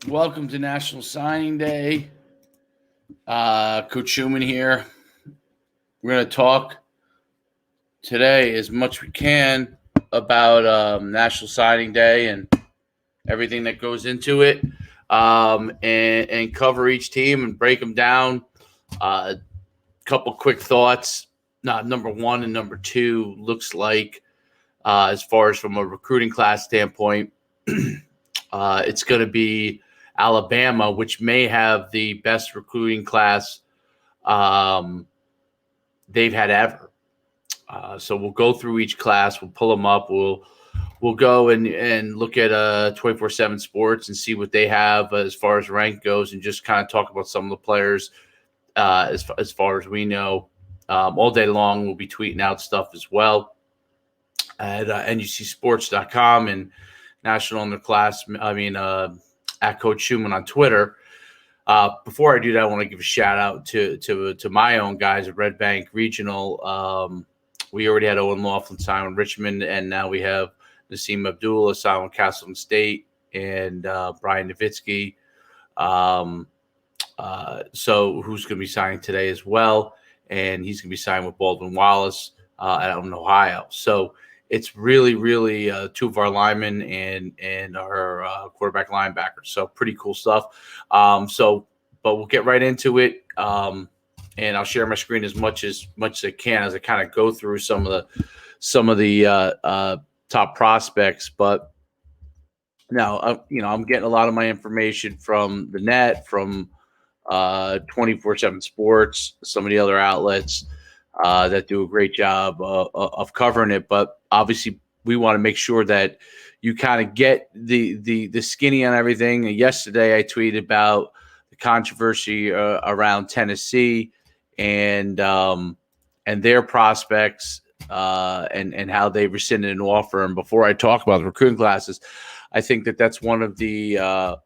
Welcome to National Signing Day. Coach Schuman here. We're going to talk today as much as we can about National Signing Day and everything that goes into it, and cover each team and break them down. A couple quick thoughts. Number one and number two looks like, as far as from a recruiting class standpoint, it's going to be Alabama, which may have the best recruiting class they've had ever. So we'll go through each class. We'll pull them up. We'll go and look at 24/7 Sports and see what they have as far as rank goes, and just kind of talk about some of the players as far as we know. All day long, we'll be tweeting out stuff as well at NUCsports.com and National Underclass. At Coach Schuman on Twitter. Before I do that, I want to give a shout out to my own guys at Red Bank Regional. We already had Owen Laughlin sign with Richmond, and now we have Nassim Abdullah sign with Castleton State and Brian Nowitzki. So who's going to be signing today as well, and he's going to be signing with Baldwin Wallace out in Ohio. So it's really, really two of our linemen and our quarterback linebackers. So pretty cool stuff. But we'll get right into it. And I'll share my screen as much as I can as I kind of go through some of the top prospects. But now, I'm getting a lot of my information from the net, from 24/7 Sports, some of the other outlets that do a great job of covering it. But obviously, we want to make sure that you kind of get the skinny on everything. Yesterday, I tweeted about the controversy around Tennessee and their prospects and how they rescinded an offer. And before I talk about the recruiting classes, I think that's one of the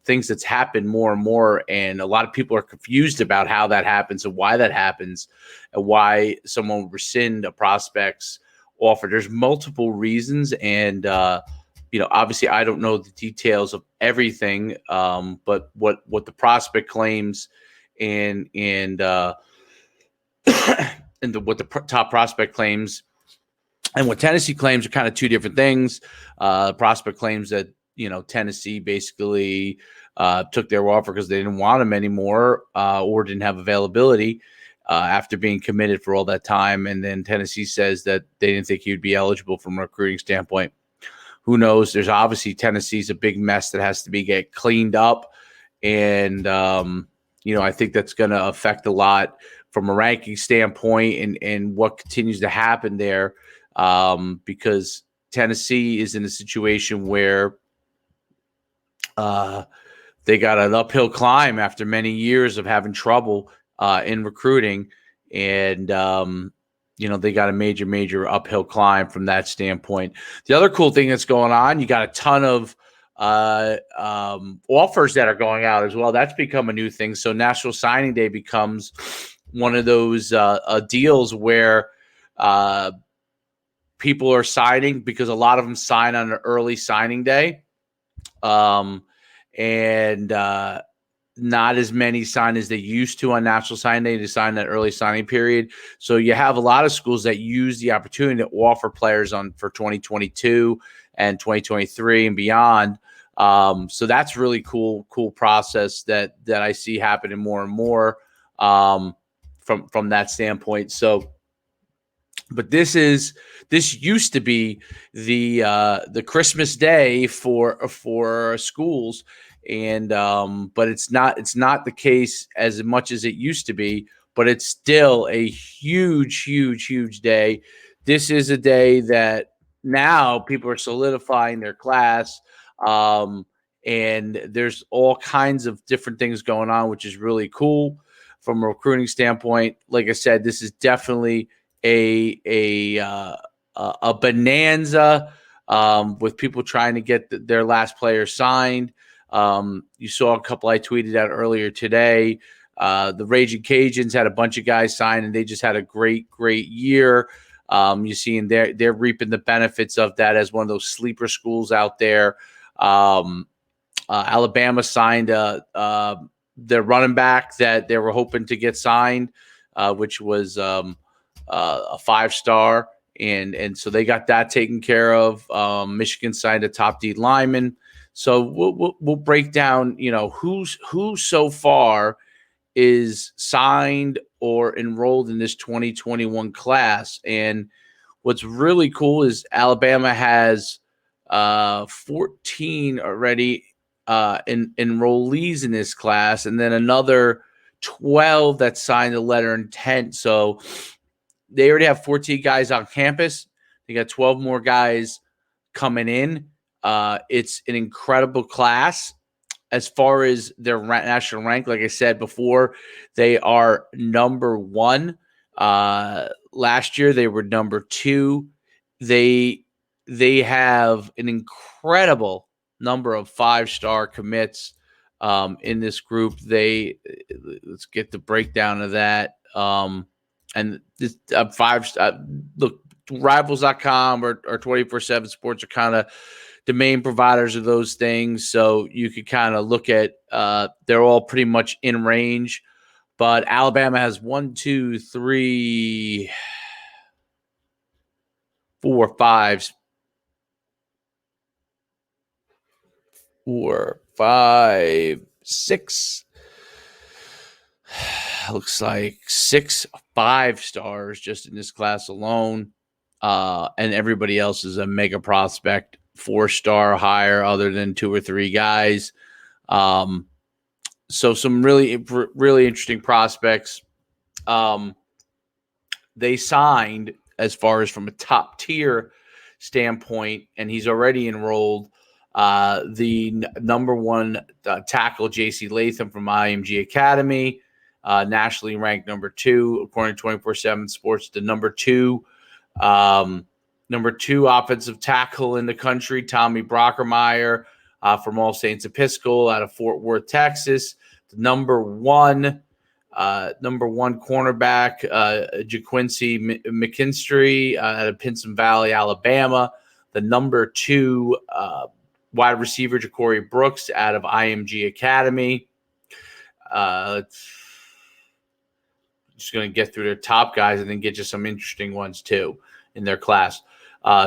things that's happened more and more, and a lot of people are confused about how that happens and why that happens, and why someone would rescind a prospect's offer. There's multiple reasons, and obviously I don't know the details of everything, but what the prospect claims and what the top prospect claims and what Tennessee claims are kind of two different things. Prospect claims that Tennessee basically took their offer because they didn't want him anymore or didn't have availability after being committed for all that time. And then Tennessee says that they didn't think he would be eligible from a recruiting standpoint. Who knows? There's obviously Tennessee's a big mess that has to get cleaned up. And, I think that's going to affect a lot from a ranking standpoint and what continues to happen there, because Tennessee is in a situation where they got an uphill climb after many years of having trouble in recruiting, and they got a major uphill climb from that standpoint. The other cool thing that's going on, you got a ton of offers that are going out as well. That's become a new thing. So National Signing Day becomes one of those deals where people are signing, because a lot of them sign on an early signing day. And not as many sign as they used to on National Signing Day to sign that early signing period. So you have a lot of schools that use the opportunity to offer players for 2022 and 2023 and beyond. So that's really cool process that I see happening more and more from that standpoint. So, but this used to be the Christmas day for schools, and but it's not the case as much as it used to be. But it's still a huge day. This is a day that now people are solidifying their class, and there's all kinds of different things going on, which is really cool from a recruiting standpoint. Like I said, this is definitely a bonanza with people trying to get their last player signed. You saw a couple I tweeted out earlier today. The Raging Cajuns had a bunch of guys sign, and they just had a great year. You see, and they're reaping the benefits of that as one of those sleeper schools out there. Alabama signed their running back that they were hoping to get signed, which was a 5-star, and so they got that taken care of. Michigan signed a top D lineman. So we'll break down, who so far is signed or enrolled in this 2021 class. And what's really cool is Alabama has 14 already enrollees in this class, and then another 12 that signed a letter of intent. So they already have 14 guys on campus. They got 12 more guys coming in. It's an incredible class. As far as their national rank, like I said before, they are number 1. Last year they were number 2. They have an incredible number of 5-star commits in this group. Let's get the breakdown of that. And this 5-star, look, Rivals.com or 24/7 Sports are kind of the main providers of those things. So you could kind of look at, they're all pretty much in range, but Alabama has 1, 2, 3, 4, 5, 6. Looks like 6 5-stars just in this class alone. And everybody else is a mega prospect, 4-star higher, other than 2 or 3 guys. So some really, really interesting prospects. They signed, as far as from a top tier standpoint, and he's already enrolled, the number 1 tackle, J.C. Latham from IMG Academy, nationally ranked number 2, according to 24/7 Sports, the number 2 offensive tackle in the country, Tommy Brockermeyer from All Saints Episcopal out of Fort Worth, Texas. The number one cornerback, JaQuincy McKinstry out of Pinson Valley, Alabama. The number 2 wide receiver, Ja'Cory Brooks out of IMG Academy. Just going to get through their top guys and then get you some interesting ones too in their class.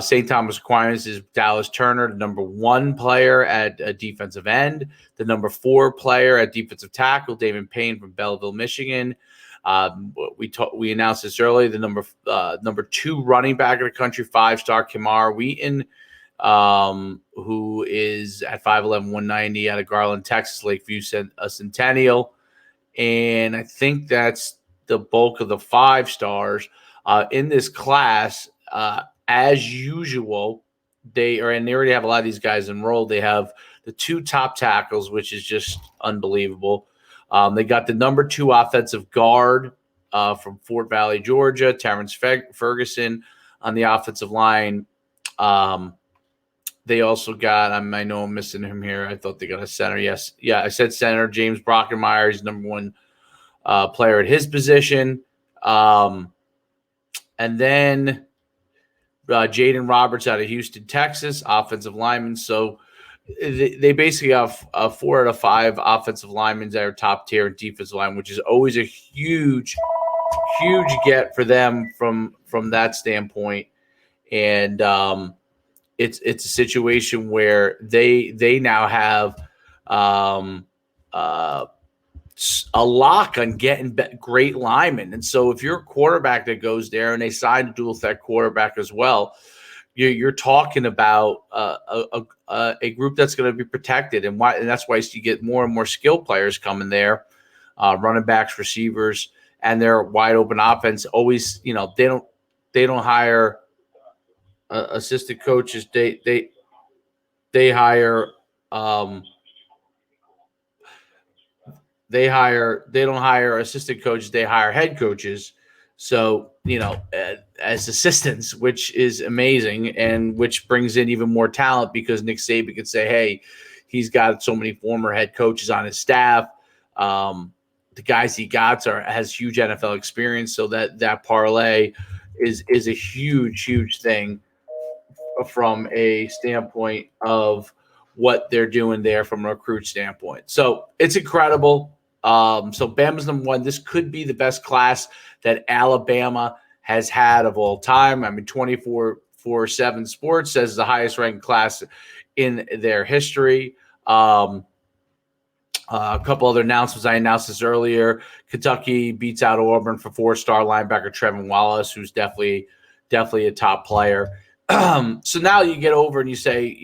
St. Thomas Aquinas is Dallas Turner, the number 1 player at defensive end. The number 4 player at defensive tackle, David Payne from Belleville, Michigan. We announced this earlier. The number 2 running back of the country, 5-star Kamar Wheaton, who is at 5'11", 190 out of Garland, Texas, Lakeview Centennial. And I think that's the bulk of the 5-stars in this class. As usual, they already have a lot of these guys enrolled. They have the 2 top tackles, which is just unbelievable. They got the number 2 offensive guard from Fort Valley, Georgia, Terrence Ferguson on the offensive line. They also got, I know I'm missing him here. I thought they got a center. Yes. Yeah, I said center. James Brockermeyer is number 1 player at his position. And then Jaden Roberts out of Houston, Texas, offensive lineman. So they basically have 4 out of 5 offensive linemen that are top tier in defensive line, which is always a huge get for them from that standpoint. And it's a situation where they now have a lock on getting great linemen. And so if you're a quarterback that goes there, and they signed a dual threat quarterback as well, you're talking about a group that's going to be protected. And that's why you get more and more skilled players coming there, running backs, receivers, and their wide open offense. Always, they don't hire assistant coaches. They hire they don't hire assistant coaches, they hire head coaches. So, as assistants, which is amazing, and which brings in even more talent, because Nick Saban could say, hey, he's got so many former head coaches on his staff. The guys he got has huge NFL experience. So that parlay is a huge thing from a standpoint of what they're doing there from a recruit standpoint. So it's incredible. So Bama's number one. This could be the best class that Alabama has had of all time. I mean, 24/7 Sports says the highest ranked class in their history. A couple other announcements. I announced this earlier. Kentucky beats out Auburn for 4-star linebacker Trevin Wallace, who's definitely a top player. So now you get over and you say,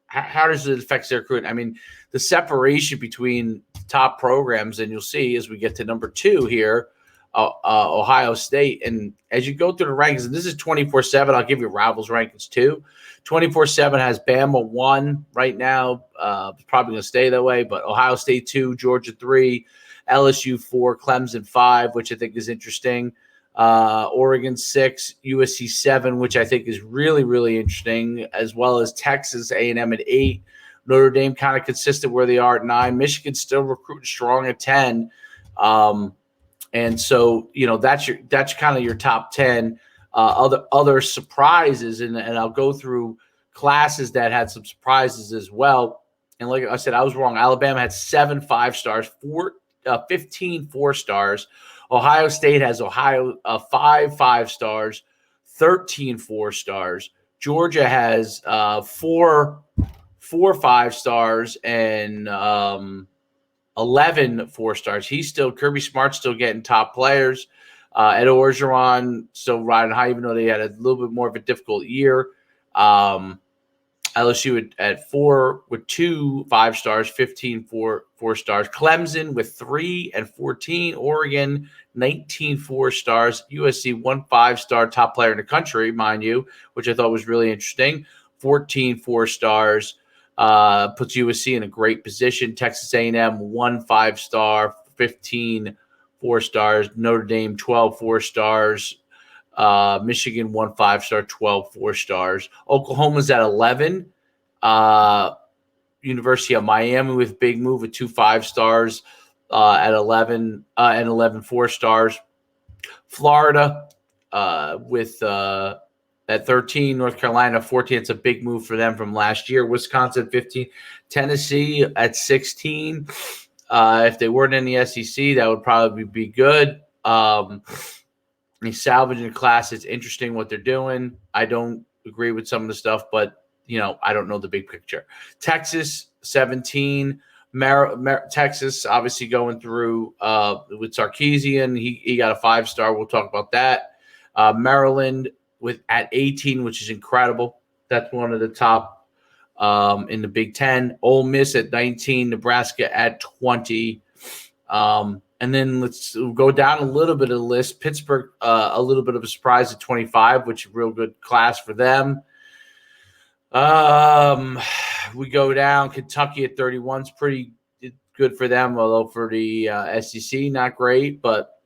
how does it affect their recruiting? I mean, the separation between top programs, and you'll see as we get to number 2 here, Ohio State. And as you go through the rankings, and this is 24/7, I'll give you Rivals rankings too. 24/7 has Bama 1 right now. It's probably going to stay that way, but Ohio State 2, Georgia 3, LSU 4, Clemson 5, which I think is interesting. Oregon 6, USC 7, which I think is really interesting, as well as Texas A&M at 8. Notre Dame kind of consistent where they are at 9. Michigan still recruiting strong at 10. And so, that's kind of your top 10. Other surprises, and I'll go through classes that had some surprises as well. And like I said, I was wrong. Alabama had 7 5-stars, 15 4-stars. Ohio State has 5 5-stars, 13 4-stars. Georgia has 4 5-stars and 11 4-stars. Kirby Smart's still getting top players. Ed Orgeron still riding high, even though they had a little bit more of a difficult year. LSU at 4 with 2 5-stars, 15 4-stars. Clemson with 3 and 14. Oregon 19 4-stars. USC 1 5-star, top player in the country, mind you, which I thought was really interesting. 14 4-stars. Puts USC in a great position. Texas A&M 1 5-star, 15 4-stars. Notre Dame 12 4-stars. Michigan 1 5-star, 12 4-stars. Oklahoma's at 11. University of Miami with big move with 2 5-stars at 11 and 11 4-stars. Florida with at 13, North Carolina 14. It's a big move for them from last year. Wisconsin 15, Tennessee at 16. If they weren't in the SEC, that would probably be good. They salvaging the class. It's interesting what they're doing. I don't agree with some of the stuff, but I don't know the big picture. Texas 17. Texas obviously going through with Sarkisian. He got a 5-star. We'll talk about that. Maryland at 18, which is incredible. That's one of the top in the Big Ten. Ole Miss at 19. Nebraska at 20. And then let's go down a little bit of the list. Pittsburgh, a little bit of a surprise at 25, which is a real good class for them. We go down. Kentucky at 31 is pretty good for them, although for the SEC, not great. But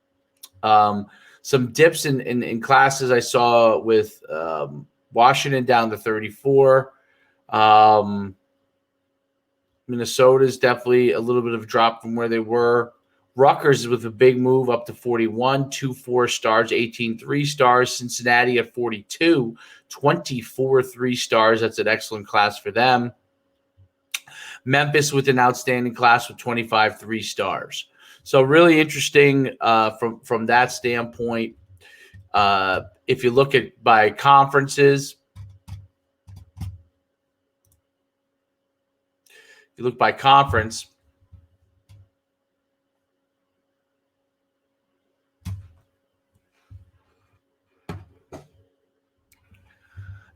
some dips in classes I saw with Washington down to 34. Minnesota is definitely a little bit of a drop from where they were. Rutgers with a big move up to 41, 2 4-stars, 18 3-stars. Cincinnati at 42, 24 3-stars. That's an excellent class for them. Memphis with an outstanding class with 25 3-stars. So really interesting from that standpoint. If you look at by conferences, you look by conference.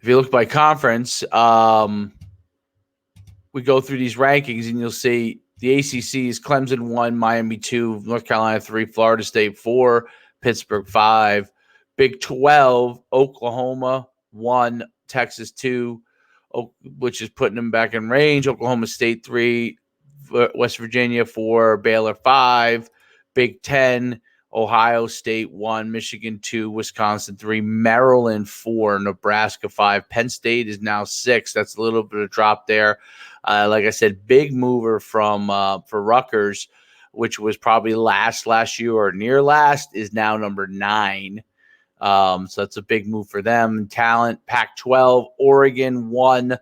If you look by conference, we go through these rankings and you'll see the ACC is Clemson 1, Miami 2, North Carolina 3, Florida State 4, Pittsburgh 5. Big 12, Oklahoma 1, Texas 2, which is putting them back in range. Oklahoma State 3, West Virginia 4, Baylor 5. Big 10, Ohio State 1, Michigan 2, Wisconsin 3, Maryland 4, Nebraska 5. Penn State is now 6. That's a little bit of a drop there. Like I said, big mover for Rutgers, which was probably last year or near last, is now number 9. So that's a big move for them. Talent, Pac-12, Oregon 1,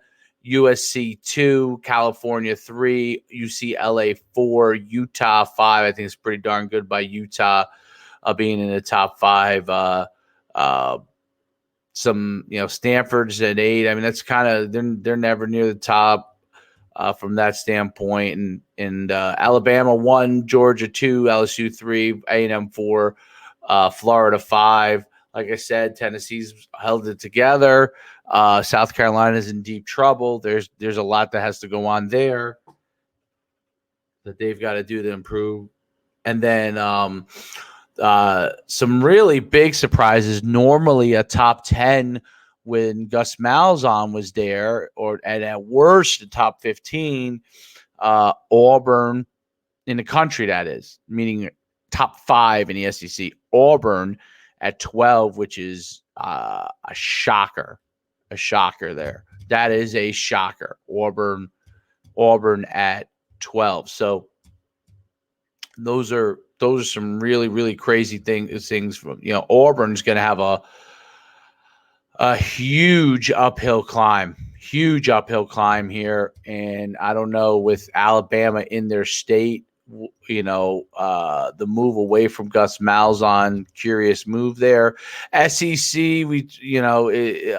USC 2, California 3, UCLA 4, Utah 5. I think it's pretty darn good by Utah being in the top 5. Some, Stanford's at 8. I mean, that's kind of they're never near the top from that standpoint. And Alabama 1, Georgia 2, LSU 3, A&M 4, Florida 5. Like I said, Tennessee's held it together. South Carolina's in deep trouble. There's a lot that has to go on there that they've got to do to improve. And then some really big surprises. Normally a top 10 when Gus Malzahn was there, and at worst a top 15. Auburn in the country, that is, meaning top 5 in the SEC. Auburn at 12, which is a shocker there. That is a shocker. Auburn at 12. So those are some really, really crazy things from, Auburn's going to have a huge uphill climb here. And I don't know, with Alabama in their state, the move away from Gus Malzahn, curious move there. SEC,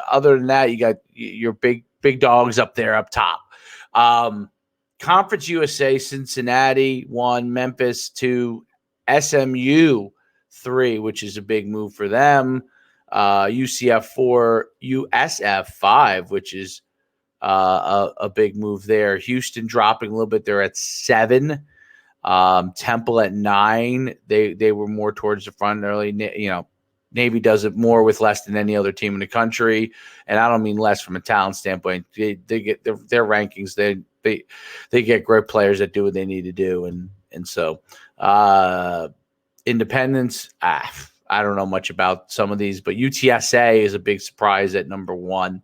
other than that, you got your big dogs up there up top. Conference USA, Cincinnati 1, Memphis 2, SMU 3, which is a big move for them. UCF 4, USF 5, which is a big move there. Houston dropping a little bit. They're at 7. Temple at 9. They were more towards the front early. Navy does it more with less than any other team in the country, and I don't mean less from a talent standpoint. They get their rankings. They get great players that do what they need to do, and so Independence. I don't know much about some of these, but UTSA is a big surprise at number 1.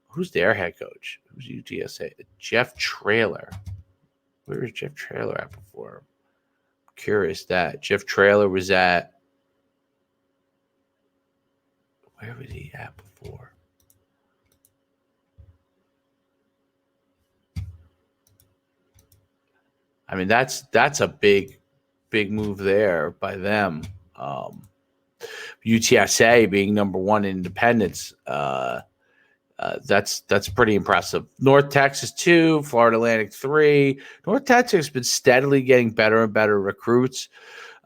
Who's their head coach? Who's UTSA? Jeff Traylor. Where was Jeff Traylor at before? I'm curious that. Jeff Traylor was at. Where was he at before? I mean, that's a big move there by them. UTSA being number 1 in Independence. That's pretty impressive. North Texas 2, Florida Atlantic 3. North Texas has been steadily getting better and better recruits.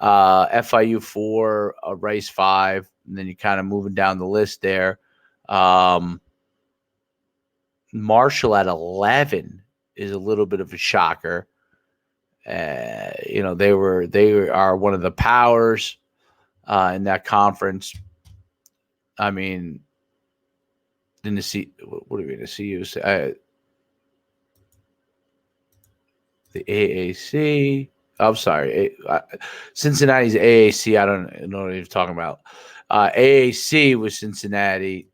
FIU 4, Rice 5, and then you're kind of moving down the list there. Marshall at 11 is a little bit of a shocker. They are one of the powers in that conference. I mean, what are we going to see you say? The AAC. I'm sorry. Cincinnati's AAC. I don't know what you're talking about. AAC was Cincinnati.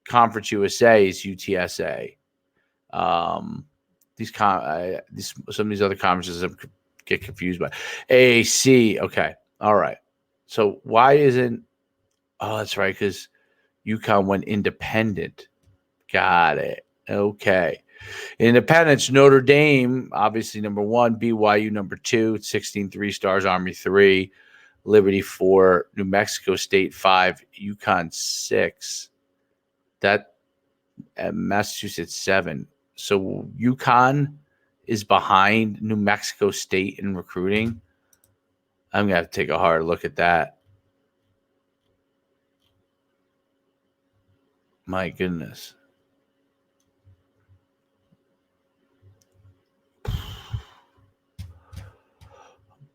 Conference USA is UTSA. Some of these other conferences I get confused by. AAC. Okay. All right. So why isn't? Oh, that's right. Because UConn went independent. Got it. Okay. Independence, Notre Dame, obviously number 1, BYU number 2, 16 3-stars, Army 3, Liberty 4, New Mexico State 5, UConn 6. That Massachusetts 7. So UConn is behind New Mexico State in recruiting. I'm going to have to take a hard look at that. My goodness.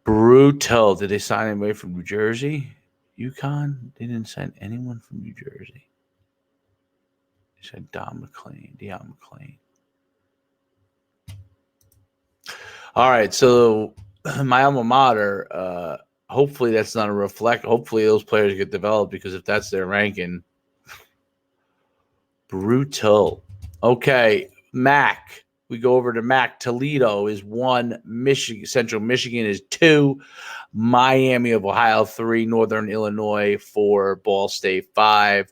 Brutal. Did they sign anybody from New Jersey? UConn? They didn't sign anyone from New Jersey. They said Deion McClain. All right, so my alma mater, hopefully that's not a reflect. Hopefully those players get developed, because if that's their ranking, brutal. Okay, MAC. We go over to MAC. Toledo is 1. Central Michigan is 2. Miami of Ohio 3. Northern Illinois 4. Ball State 5.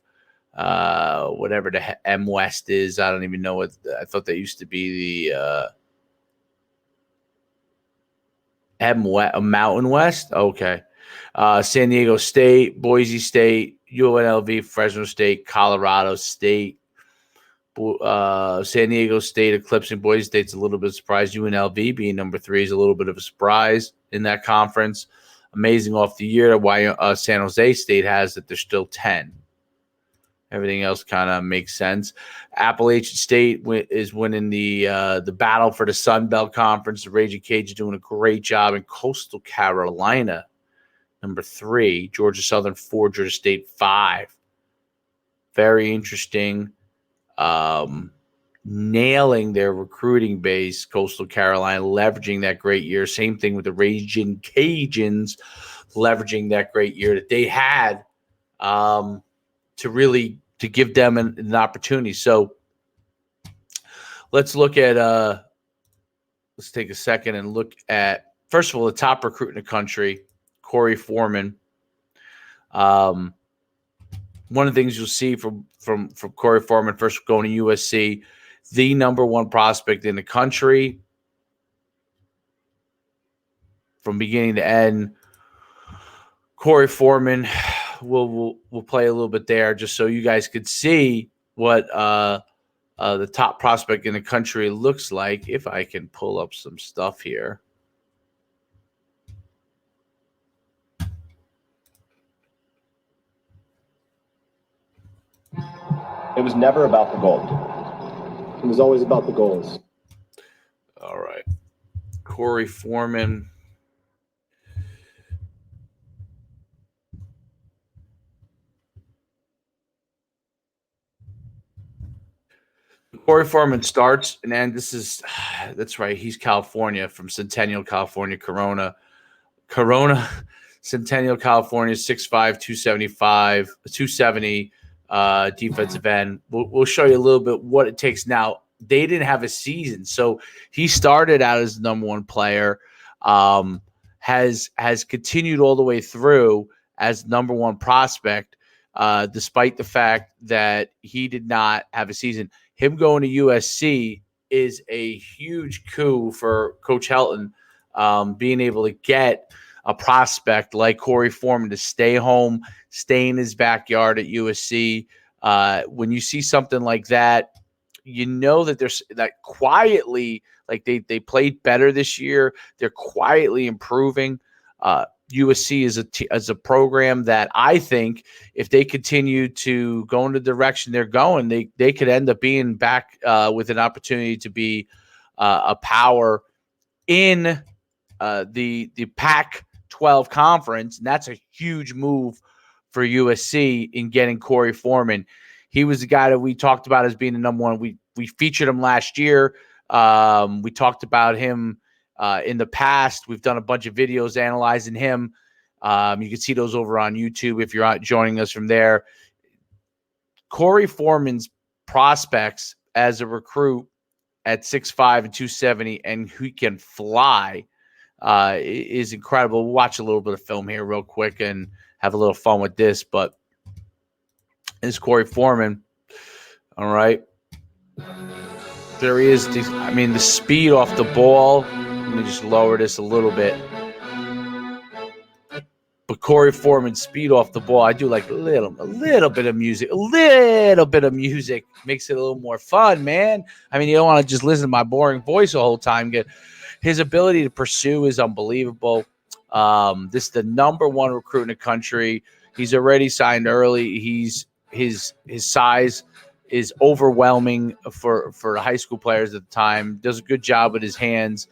Whatever the M West is, I don't even know what. I thought that used to be the Mountain West. Okay. San Diego State, Boise State, UNLV, Fresno State, Colorado State. San Diego State eclipsing Boise State's a little bit of a surprise. UNLV being number 3 is a little bit of a surprise in that conference. Amazing off the year. Why San Jose State has that they're still 10. Everything else kind of makes sense. Appalachian State is winning the battle for the Sun Belt Conference. The Raging Cage is doing a great job. In Coastal Carolina, number 3. Georgia Southern 4. Georgia State 5. Very interesting. Nailing their recruiting base. Coastal Carolina leveraging that great year. Same thing with the Raging Cajuns leveraging that great year that they had to give them an opportunity. So let's look at let's take a second and look at, first of all, the top recruit in the country, Corey Foreman. One of the things you'll see from Corey Foreman, first going to USC, the number 1 prospect in the country from beginning to end. Corey Foreman, we'll play a little bit there just so you guys could see what the top prospect in the country looks like. If I can pull up some stuff here. It was never about the gold. It was always about the goals. All right. Corey Foreman. Corey Foreman starts, and then that's right. He's California, from Centennial, California, Corona, Centennial, California, 6'5", 270, defensive end. We'll show you a little bit what it takes. Now, they didn't have a season, so he started out as the number 1 player, has continued all the way through as number 1 prospect, despite the fact that he did not have a season. Him going to USC is a huge coup for Coach Helton, being able to get a prospect like Corey Foreman to stay home, stay in his backyard at USC. When you see something like that, you know that there's that quietly, like they played better this year. They're quietly improving. USC is a program that I think if they continue to go in the direction they're going, they could end up being back with an opportunity to be a power in the Pac-12 conference, and that's a huge move for USC in getting Corey Foreman. He was the guy that we talked about as being the number 1. We featured him last year. We talked about him in the past. We've done a bunch of videos analyzing him. You can see those over on YouTube if you're not joining us from there. Corey Foreman's prospects as a recruit at 6'5" and 270, and he can fly, is incredible. We'll watch a little bit of film here real quick and have a little fun with this. But this is Corey Foreman. All right. There he is. The speed off the ball. Let me just lower this a little bit. But Corey Foreman's speed off the ball, I do like a little bit of music. A little bit of music makes it a little more fun, man. You don't want to just listen to my boring voice the whole time. His ability to pursue is unbelievable. This is the number 1 recruit in the country. He's already signed early. His size is overwhelming for high school players at the time. Does a good job with his hands.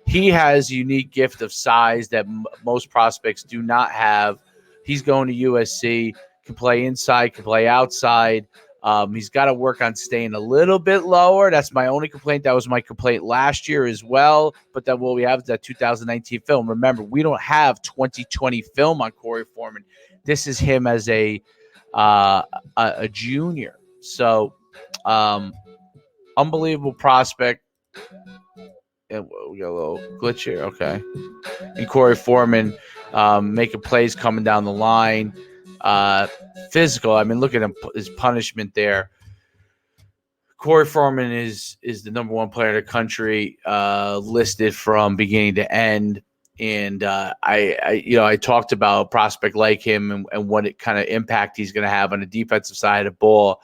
He has a unique gift of size that most prospects do not have. He's going to USC, can play inside, can play outside. He's got to work on staying a little bit lower. That's my only complaint. That was my complaint last year as well. But then what we have is that 2019 film. Remember, we don't have 2020 film on Corey Foreman. This is him as a junior. So, unbelievable prospect. And we got a little glitch here. Okay. And Corey Foreman making plays coming down the line. Physical. I mean, look at his punishment there. Corey Foreman is the number one player in the country, listed from beginning to end. And I talked about a prospect like him and what it kind of impact he's going to have on the defensive side of the ball.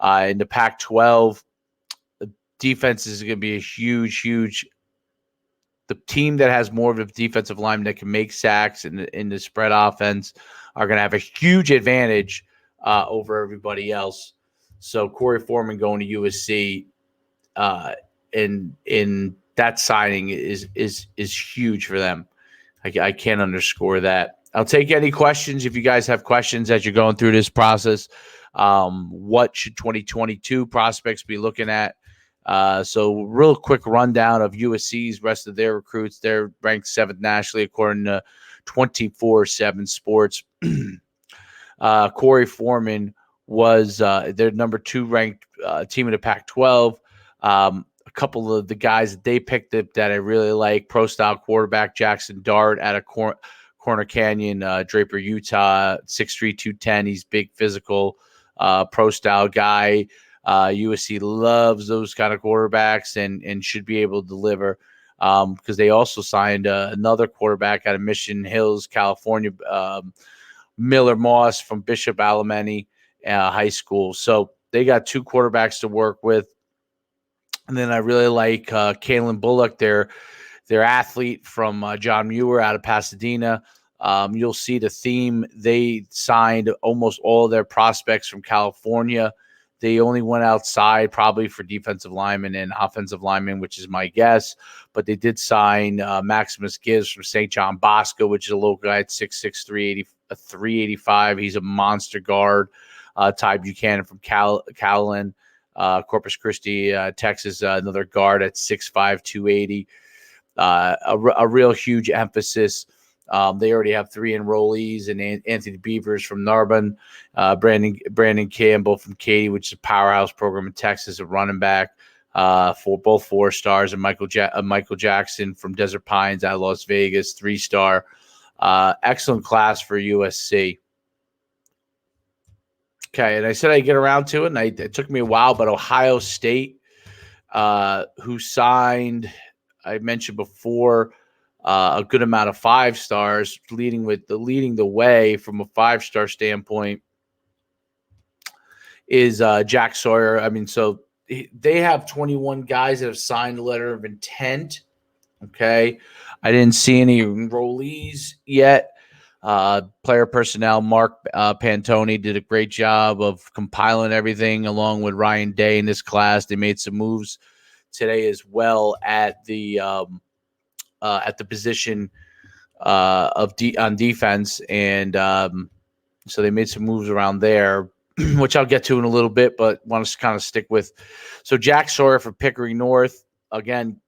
In the Pac-12, the defense is going to be a huge. The team that has more of a defensive lineman that can make sacks in the spread offense are going to have a huge advantage over everybody else. So Corey Foreman going to USC in that signing is huge for them. I can't underscore that. I'll take any questions if you guys have questions as you're going through this process. What should 2022 prospects be looking at? So real quick rundown of USC's rest of their recruits. They're ranked 7th nationally according to 24/7 Sports. Corey Foreman was their number 2 ranked team in the Pac-12. A couple of the guys that they picked up that I really like: pro-style quarterback Jackson Dart out of Corner Canyon, Draper, Utah, 6'3", 210. He's big, physical, pro-style guy. USC loves those kind of quarterbacks and should be able to deliver because they also signed another quarterback out of Mission Hills, California, Miller Moss from Bishop Alemany High School. So they got 2 quarterbacks to work with. And then I really like Kalen Bullock, their athlete from John Muir out of Pasadena. You'll see the theme. They signed almost all their prospects from California. They only went outside probably for defensive linemen and offensive linemen, which is my guess. But they did sign Maximus Gibbs from St. John Bosco, which is a local guy at 6'6", 385. He's a monster guard. Ty Buchanan from Cowlin, Corpus Christi, Texas, another guard at 6'5", 280. A real huge emphasis. They already have 3 enrollees, and Anthony Beavers from Narbonne, Brandon Campbell from Katy, which is a powerhouse program in Texas, a running back for both 4 stars, and Michael Jackson from Desert Pines out of Las Vegas, 3-star. Excellent class for USC. Okay, and I said I'd get around to it, and it took me a while, but Ohio State, who signed, I mentioned before, a good amount of 5 stars, leading the way from a 5-star standpoint is Jack Sawyer. I mean, so they have 21 guys that have signed a letter of intent. Okay, I didn't see any enrollees yet. Player personnel, Mark Pantoni did a great job of compiling everything along with Ryan Day in this class. They made some moves today as well at the position on defense, and so they made some moves around there, which I'll get to in a little bit, but want to kind of stick with. So Jack Sawyer for Pickering North. Again,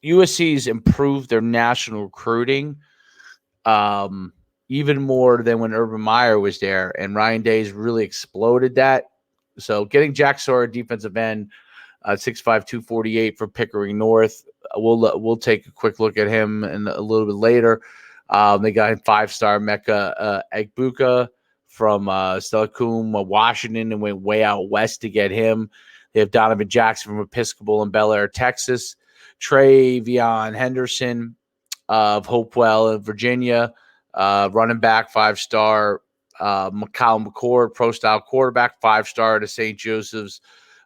USC's improved their national recruiting even more than when Urban Meyer was there, and Ryan Day's really exploded that. So getting Jack Sawyer, defensive end, 6'5", 248 for Pickering North. We'll take a quick look at him in a little bit later. They got him 5-star Mecca Egbuka from Steilacoom, Washington, and went way out west to get him. They have Donovan Jackson from Episcopal in Bel Air, Texas. Travion Henderson of Hopewell in Virginia, running back, 5-star. Macallum McCord, pro-style quarterback, 5-star to St. Joseph's,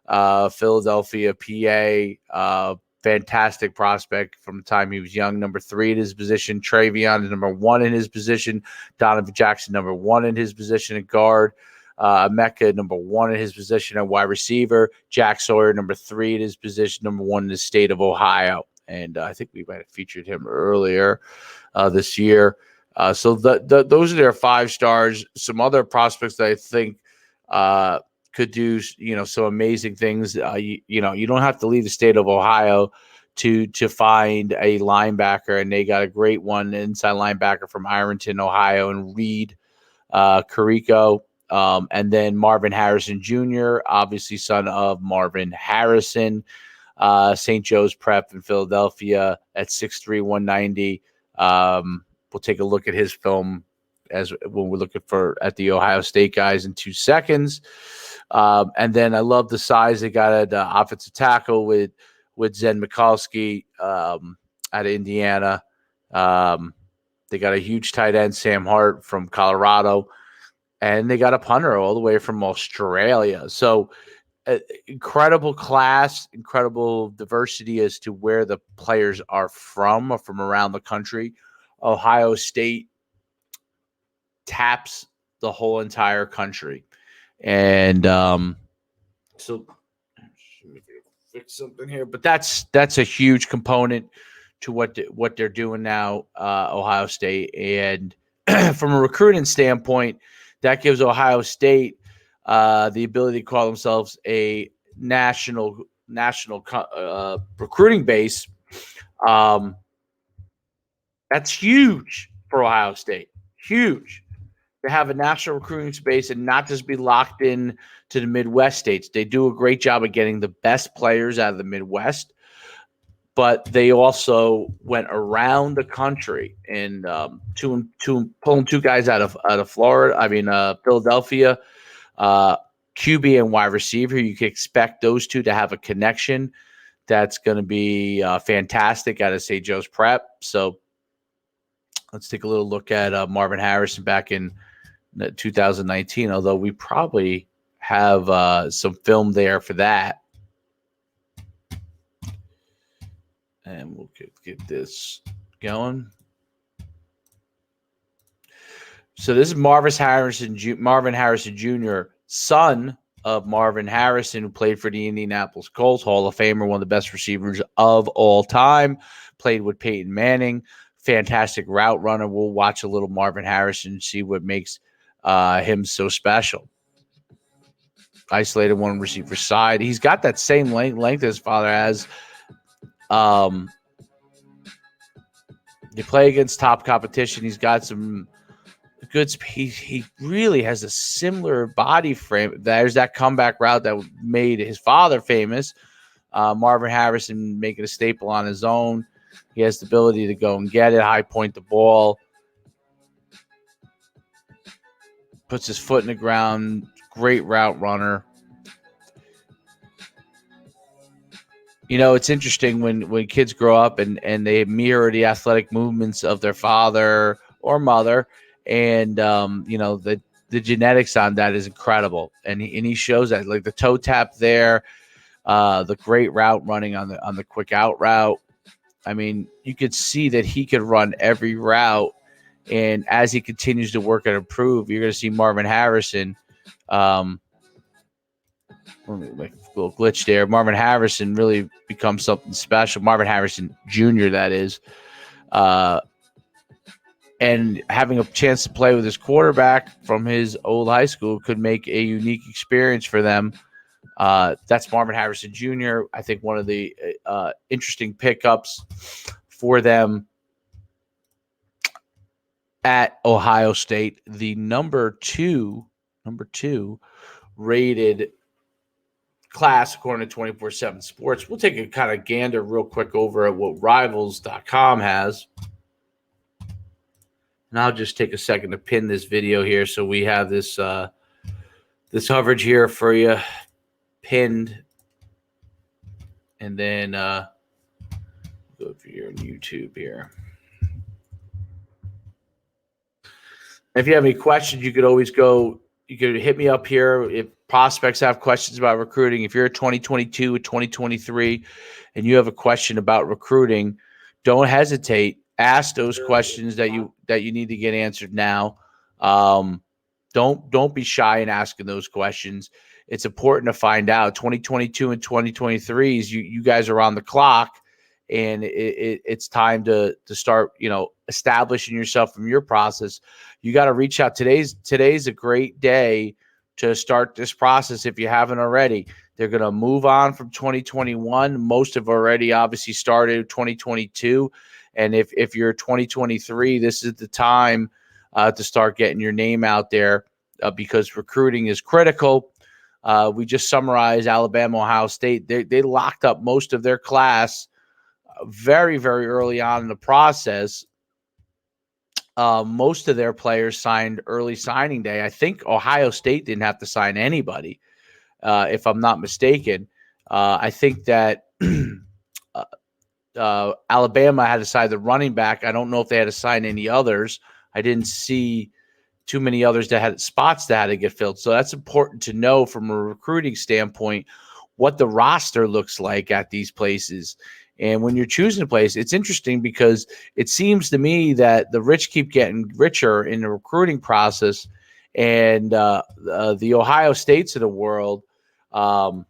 Philadelphia, PA. Fantastic prospect from the time he was young. Number 3 in his position. Travion is number 1 in his position. Donovan Jackson, number 1 in his position at guard. Mecca, number 1 in his position at wide receiver. Jack Sawyer, number 3 in his position, number 1 in the state of Ohio. And I think we might have featured him earlier this year. So those are their 5 stars. Some other prospects that I think could do, some amazing things. You don't have to leave the state of Ohio to find a linebacker, and they got a great one, inside linebacker from Ironton, Ohio, and Reed Carrico. And then Marvin Harrison Jr., obviously son of Marvin Harrison. St. Joe's Prep in Philadelphia at 6'3", 190. We'll take a look at his film when we're looking at the Ohio State guys in 2 seconds. And then I love the size they got at offensive tackle with Zen Mikulski out of Indiana. They got a huge tight end, Sam Hart from Colorado, and they got a punter all the way from Australia. So incredible class, incredible diversity as to where the players are from around the country. Ohio State taps the whole entire country. And so fix something here, but that's a huge component to what they're doing now, Ohio State. And from a recruiting standpoint, that gives Ohio State the ability to call themselves a national recruiting base. That's huge for Ohio State. Huge to have a national recruiting space and not just be locked in to the Midwest states. They do a great job of getting the best players out of the Midwest, but they also went around the country and pulling 2 guys out of Philadelphia, QB and wide receiver. You can expect those 2 to have a connection. That's going to be fantastic out of St. Joe's Prep. So let's take a little look at Marvin Harrison back in 2019, although we probably have some film there for that. And we'll get this going. So this is Marvin Harrison Jr., son of Marvin Harrison, who played for the Indianapolis Colts, Hall of Famer, one of the best receivers of all time, played with Peyton Manning, fantastic route runner. We'll watch a little Marvin Harrison and see what makes him so special. Isolated one receiver side. He's got that same length his father has. They play against top competition. He's got some good speed. He really has a similar body frame. There's that comeback route that made his father famous. Marvin Harrison making a staple on his own. He has the ability to go and get it, high point the ball, puts his foot in the ground, great route runner. You know, it's interesting when kids grow up and they mirror the athletic movements of their father or mother, and the genetics on that is incredible. And he shows that, like the toe tap there, the great route running on the quick out route. I mean, you could see that he could run every route, and as he continues to work and improve, you're going to see Marvin Harrison. Like a little glitch there. Marvin Harrison really becomes something special. Marvin Harrison Jr., that is. And having a chance to play with his quarterback from his old high school could make a unique experience for them. That's Marvin Harrison Jr. I think one of the interesting pickups for them at Ohio State. The number two rated class according to 24/7 Sports. We'll take a kind of gander real quick over at what Rivals.com has. And I'll just take a second to pin this video here so we have this this coverage here for you pinned. And then go over here on YouTube here. If you have any questions, you could always you could hit me up here. If prospects have questions about recruiting, if you're a 2022 or 2023 and you have a question about recruiting, don't hesitate. Ask those questions that you need to get answered now. Don't be shy in asking those questions. It's important to find out. 2022 and 2023 is you guys are on the clock, and it's time to start, establishing yourself from your process. You got to reach out. Today's a great day to start this process if you haven't already. They're going to move on from 2021. Most have already obviously started 2022. And if you're 2023, this is the time to start getting your name out there because recruiting is critical. We just summarized Alabama, Ohio State. They locked up most of their class very, very early on in the process. Most of their players signed early signing day. I think Ohio State didn't have to sign anybody, if I'm not mistaken. I think that Alabama had to sign the running back. I don't know if they had to sign any others. I didn't see too many others that had spots that had to get filled. So that's important to know from a recruiting standpoint what the roster looks like at these places. And when you're choosing a place, it's interesting because it seems to me that the rich keep getting richer in the recruiting process, and the Ohio States of the world. Let me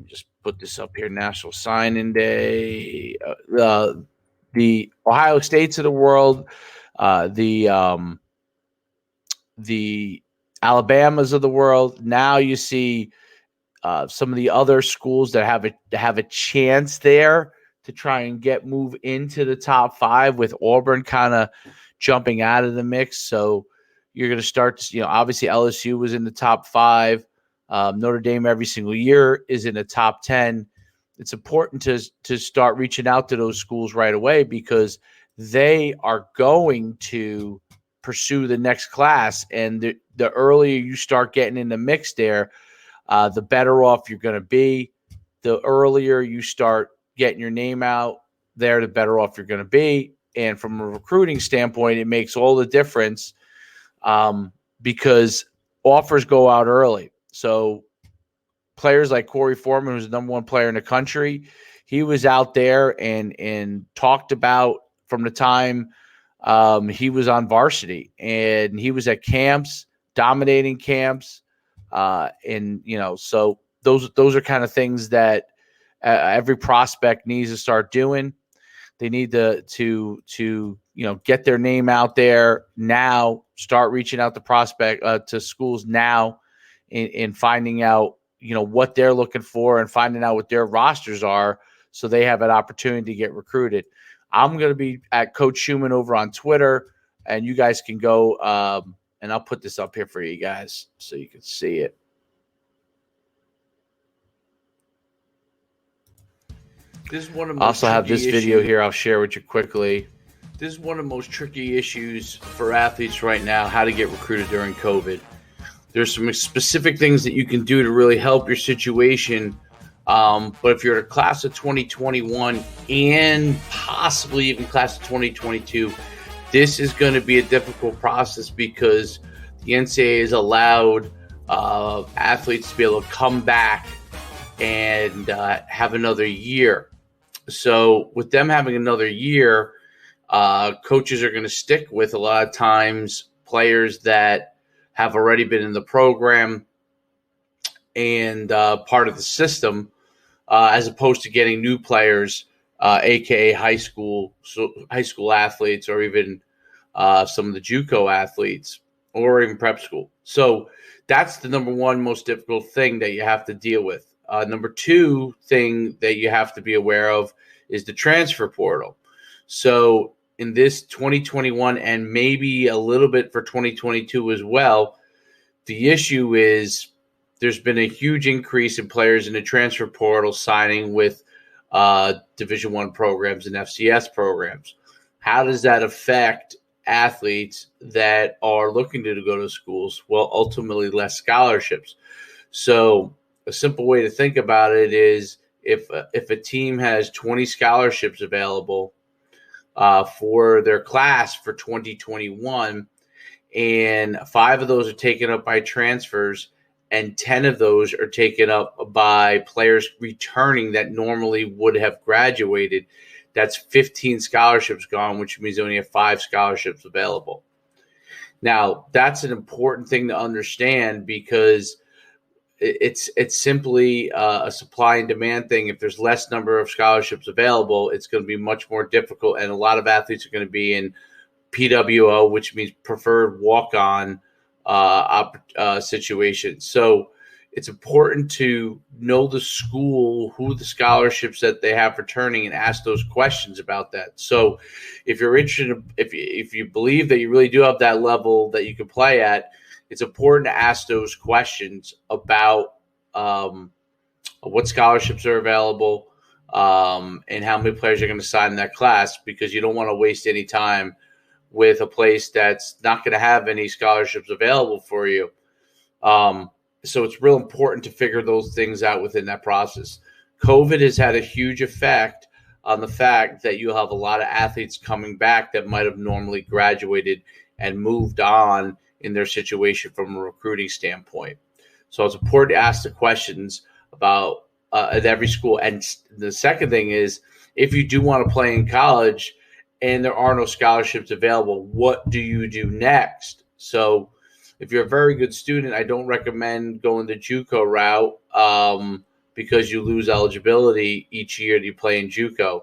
just put this up here: National Signing Day. The Ohio States of the world, the Alabamas of the world. Now you see some of the other schools that have a chance there to try and move into the top 5, with Auburn kind of jumping out of the mix. So you're going to start to, obviously LSU was in the top 5. Notre Dame every single year is in the top 10. It's important to start reaching out to those schools right away, because they are going to pursue the next class. And the earlier you start getting in the mix there, the better off you're going to be. The earlier you start getting your name out there, the better off you're going to be. And from a recruiting standpoint, it makes all the difference, because offers go out early. So players like Corey Foreman, who's the number 1 player in the country, he was out there and talked about from the time he was on varsity, and he was at camps, dominating camps. So those are kind of things that every prospect needs to start doing. They need to get their name out there now, start reaching out to schools now, and finding out, what they're looking for, and finding out what their rosters are, so they have an opportunity to get recruited. I'm going to be at Coach Schuman over on Twitter, and you guys can go, and I'll put this up here for you guys so you can see it. This is one of the most I also have this video here I'll share with you quickly. This is one of the most tricky issues for athletes right now, how to get recruited during COVID. There's some specific things that you can do to really help your situation. But if you're a class of 2021 and possibly even class of 2022, this is going to be a difficult process, because the NCAA has allowed athletes to be able to come back and have another year. So with them having another year, coaches are going to stick with a lot of times players that have already been in the program and part of the system, as opposed to getting new players, aka high school athletes, or even some of the JUCO athletes, or even prep school. So that's the number 1 most difficult thing that you have to deal with. Number 2 thing that you have to be aware of is the transfer portal. So in this 2021, and maybe a little bit for 2022 as well, the issue is there's been a huge increase in players in the transfer portal signing with Division I programs and FCS programs. How does that affect athletes that are looking to go to schools? Well, ultimately less scholarships. So a simple way to think about it is if a team has 20 scholarships available for their class for 2021, and 5 of those are taken up by transfers, and 10 of those are taken up by players returning that normally would have graduated, that's 15 scholarships gone, which means they only have 5 scholarships available. Now, that's an important thing to understand, because it's simply a supply and demand thing. If there's less number of scholarships available, it's going to be much more difficult, and a lot of athletes are going to be in PWO, which means preferred walk-on situation. So it's important to know the school, who the scholarships that they have returning, and ask those questions about that. So if you're interested, if you believe that you really do have that level that you can play at, it's important to ask those questions about what scholarships are available, and how many players are going to sign in that class, because you don't want to waste any time with a place that's not going to have any scholarships available for you. So it's real important to figure those things out within that process. COVID has had a huge effect on the fact that you have a lot of athletes coming back that might have normally graduated and moved on in their situation from a recruiting standpoint. So it's important to ask the questions about at every school. And the second thing is, if you do want to play in college and there are no scholarships available, what do you do next? So if you're a very good student, I don't recommend going the JUCO route because you lose eligibility each year that you play in JUCO.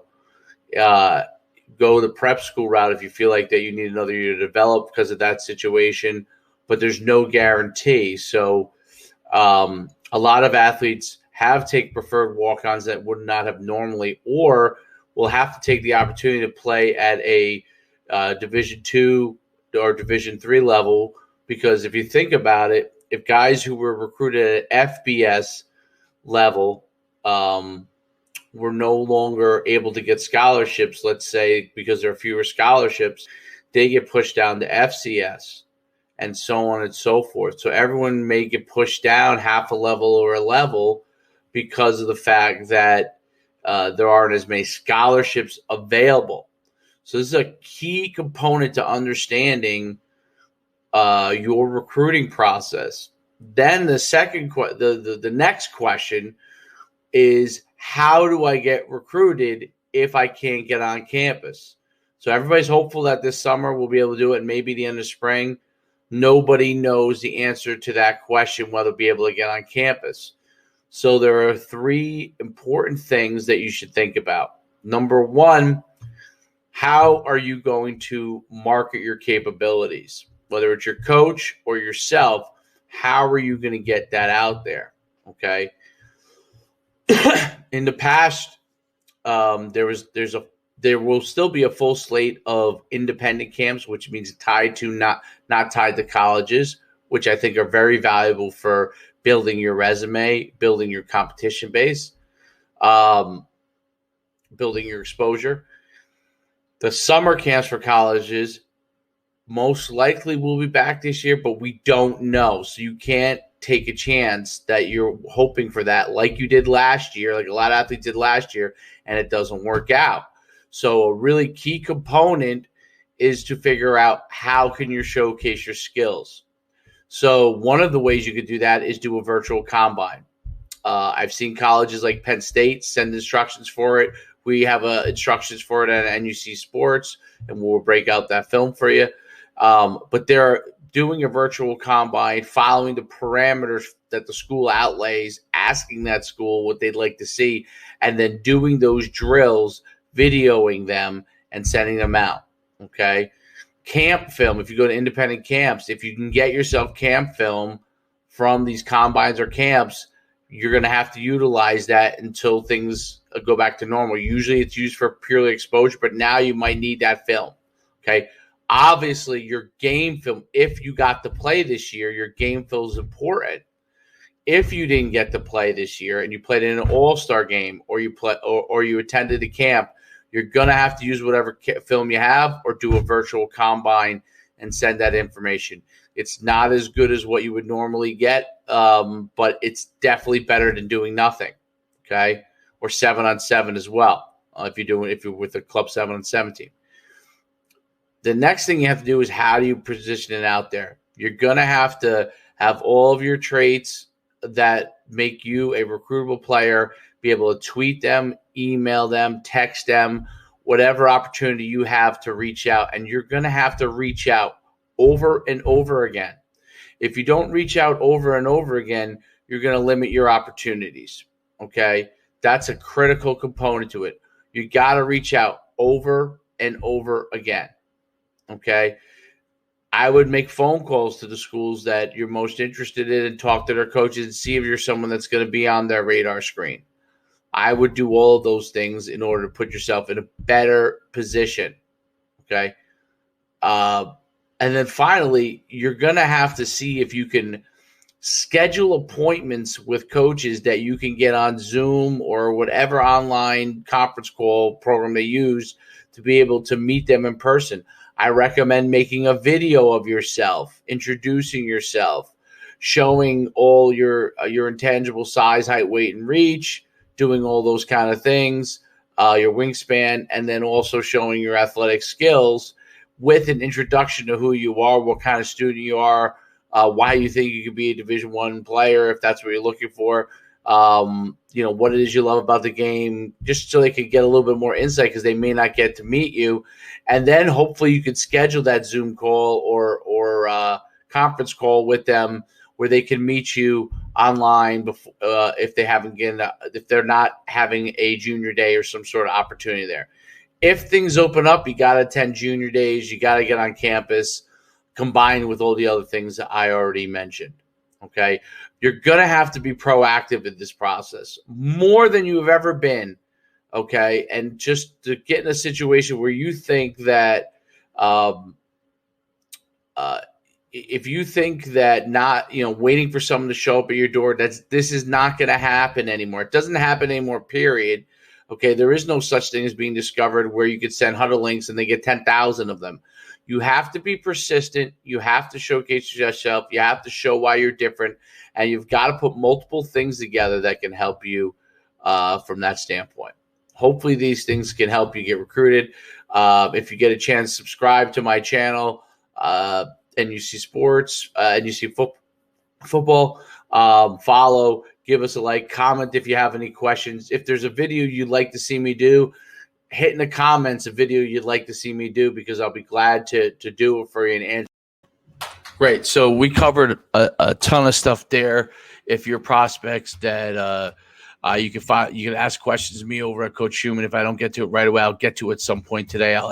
Go the prep school route if you feel like that you need another year to develop because of that situation, but there's no guarantee. So a lot of athletes have take preferred walk-ons that would not have normally, or will have to take the opportunity to play at a Division II or Division III level. Because if you think about it, if guys who were recruited at FBS level were no longer able to get scholarships, let's say because there are fewer scholarships, they get pushed down to FCS and so on and so forth. So everyone may get pushed down half a level or a level because of the fact that there aren't as many scholarships available. So this is a key component to understanding your recruiting process. Then the next question is, how do I get recruited if I can't get on campus? So everybody's hopeful that this summer we'll be able to do it, and maybe the end of spring. Nobody knows the answer to that question, whether we'll be able to get on campus. So there are three important things that you should think about. Number one, how are you going to market your capabilities? Whether it's your coach or yourself, how are you going to get that out there? Okay. In the past, there will still be a full slate of independent camps, which means tied to not tied to colleges, which I think are very valuable for building your resume, building your competition base, building your exposure. The summer camps for colleges most likely will be back this year, but we don't know. So you can't take a chance that you're hoping for that like you did last year, like a lot of athletes did last year, and it doesn't work out. So a really key component is to figure out how can you showcase your skills. So one of the ways you could do that is do a virtual combine. I've seen colleges like Penn State send instructions for it. We have instructions for it at NUC Sports, and we'll break out that film for you. But they're doing a virtual combine, following the parameters that the school outlays, asking that school what they'd like to see, and then doing those drills, videoing them, and sending them out. Okay. Camp film, if you go to independent camps, if you can get yourself camp film from these combines or camps, you're going to have to utilize that until things go back to normal. Usually it's used for purely exposure, but now you might need that film. Okay. Obviously, your game film, if you got to play this year, your game film is important. If you didn't get to play this year and you played in an all-star game, or you attended a camp, you're going to have to use whatever film you have or do a virtual combine and send that information. It's not as good as what you would normally get, but it's definitely better than doing nothing, okay? Or 7-on-7 as well, if you're with a club 7-on-7 team. The next thing you have to do is, how do you position it out there? You're going to have all of your traits that make you a recruitable player, be able to tweet them, email them, text them, whatever opportunity you have to reach out. And you're going to have to reach out over and over again. If you don't reach out over and over again, you're going to limit your opportunities, okay? That's a critical component to it. You got to reach out over and over again. Okay, I would make phone calls to the schools that you're most interested in and talk to their coaches and see if you're someone that's going to be on their radar screen. I would do all of those things in order to put yourself in a better position. Okay, and then finally, you're going to have to see if you can schedule appointments with coaches that you can get on Zoom or whatever online conference call program they use to be able to meet them in person. I recommend making a video of yourself, introducing yourself, showing all your intangible size, height, weight, and reach, doing all those kind of things, your wingspan, and then also showing your athletic skills with an introduction to who you are, what kind of student you are, why you think you could be a Division I player if that's what you're looking for. What it is you love about the game, just so they can get a little bit more insight because they may not get to meet you. And then hopefully you could schedule that Zoom call or conference call with them where they can meet you online before, if they're not having a junior day or some sort of opportunity there. If things open up, you got to attend junior days, you got to get on campus, combined with all the other things that I already mentioned. Okay, you're going to have to be proactive in this process more than you have ever been. Okay, and just to get in a situation where you think that if you think that not, waiting for someone to show up at your door, this is not going to happen anymore. It doesn't happen anymore, period. Okay, there is no such thing as being discovered where you could send huddle links and they get 10,000 of them. You have to be persistent. You have to showcase yourself. You have to show why you're different. And you've got to put multiple things together that can help you from that standpoint. Hopefully these things can help you get recruited. If you get a chance, subscribe to my channel, NUC Sports, NUC Football. Follow, give us a like, comment if you have any questions. If there's a video you'd like to see me do, hit in the comments a video you'd like to see me do, because I'll be glad to do it for you and answer. Great. So we covered a ton of stuff there. If you're prospects that you can ask questions to me over at Coach Schuman. If I don't get to it right away, I'll get to it at some point today. I'll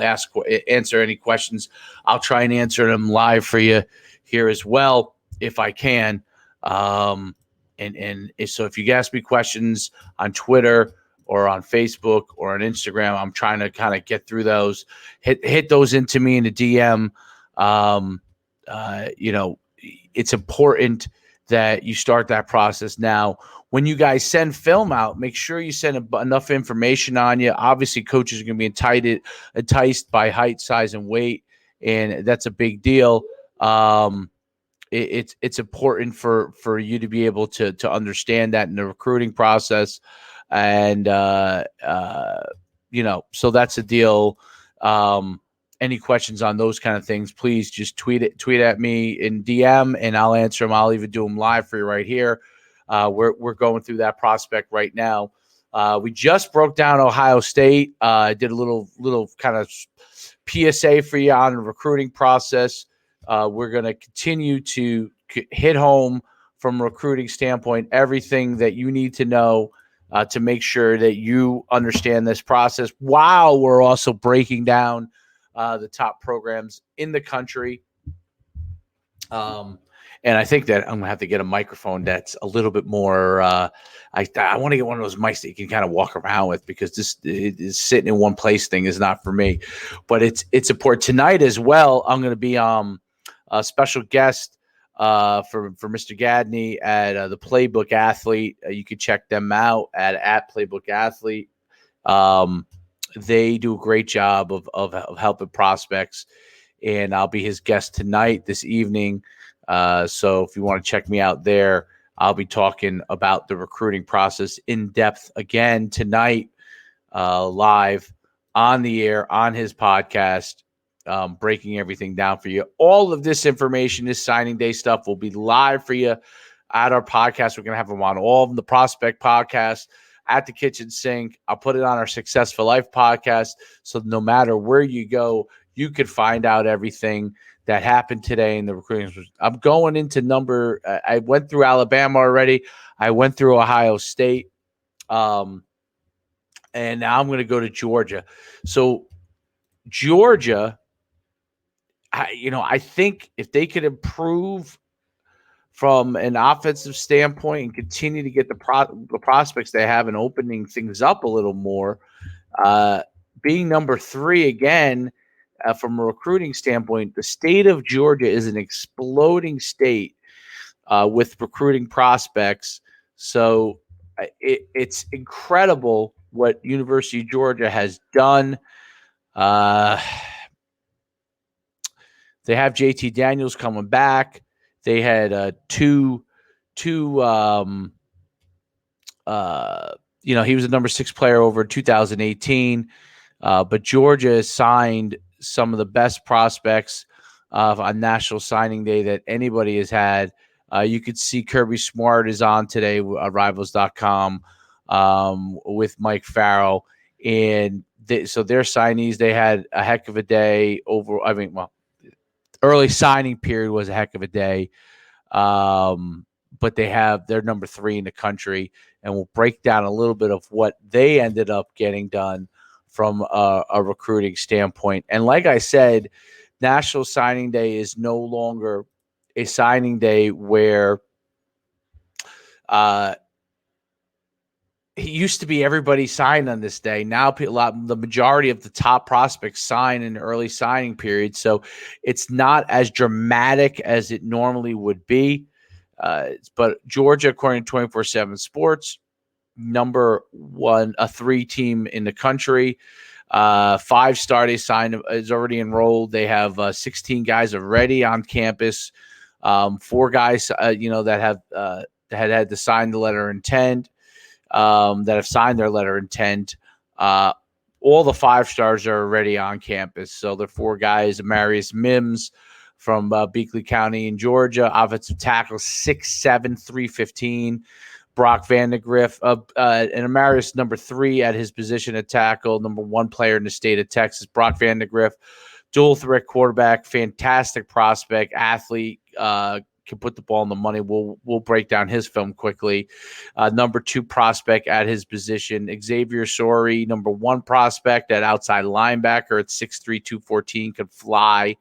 answer any questions. I'll try and answer them live for you here as well if I can. So if you ask me questions on Twitter or on Facebook or on Instagram, I'm trying to kind of get through those. Hit those into me in the DM. It's important that you start that process now. When you guys send film out, make sure you send enough information on you. Obviously, coaches are going to be enticed by height, size, and weight, and that's a big deal. It's important for you to be able to understand that in the recruiting process. And, so that's a deal. Any questions on those kind of things, please just tweet at me in DM and I'll answer them. I'll even do them live for you right here. We're going through that prospect right now. We just broke down Ohio State. I did a little kind of PSA for you on the recruiting process. We're going to continue to hit home from a recruiting standpoint, everything that you need to know to make sure that you understand this process, while we're also breaking down the top programs in the country. And I think that I'm going to have to get a microphone that's a little bit more I want to get one of those mics that you can kind of walk around with, because this is sitting in one place thing is not for me. But it's important. Tonight as well, I'm going to be a special guest for Mr. Gadney at the Playbook Athlete. You can check them out at Playbook Athlete. They do a great job of helping prospects, and I'll be his guest tonight, this evening. So if you want to check me out there, I'll be talking about the recruiting process in depth again tonight, live on the air on his podcast, breaking everything down for you. All of this information, this signing day stuff, will be live for you at our podcast. We're going to have them on all of them, the Prospect Podcast, at the Kitchen Sink. I'll put it on our Success for Life podcast. So no matter where you go, you could find out everything that happened today in the recruiting. I'm going into I went through Alabama already. I went through Ohio State. And now I'm going to go to Georgia. So Georgia, I think if they could improve from an offensive standpoint and continue to get the prospects they have and opening things up a little more, being number 3 again, from a recruiting standpoint, the state of Georgia is an exploding state. with recruiting prospects. So it's incredible what University of Georgia has done. They have JT Daniels coming back. They had two he was the number 6 player over 2018. But Georgia has signed some of the best prospects on National Signing Day that anybody has had. You could see Kirby Smart is on today at Rivals.com with Mike Farrell. And so their signees, they had a heck of a day early signing period was a heck of a day. But they're number 3 in the country, and we'll break down a little bit of what they ended up getting done from a recruiting standpoint. And like I said, National Signing Day is no longer a signing day where it used to be everybody signed on this day. Now the majority of the top prospects sign in the early signing period, so it's not as dramatic as it normally would be. But Georgia, according to 24/7 Sports, number 3 team in the country. 5-star they signed is already enrolled. They have 16 guys already on campus. 4 guys, that have had to sign the letter of intent. That have signed their letter of intent. All the 5-stars are already on campus. So the 4 guys: Amarius Mims from Beakley County in Georgia, offensive tackle, 6'7", 315. Brock Vandegrift, and Amarius, number 3 at his position at tackle, number 1 player in the state of Texas. Brock Vandegrift, dual threat quarterback, fantastic prospect, athlete, can put the ball in the money. We'll break down his film quickly. Number 2 prospect at his position, Xavier Sori, number 1 prospect at outside linebacker at 6'3", 214, could fly.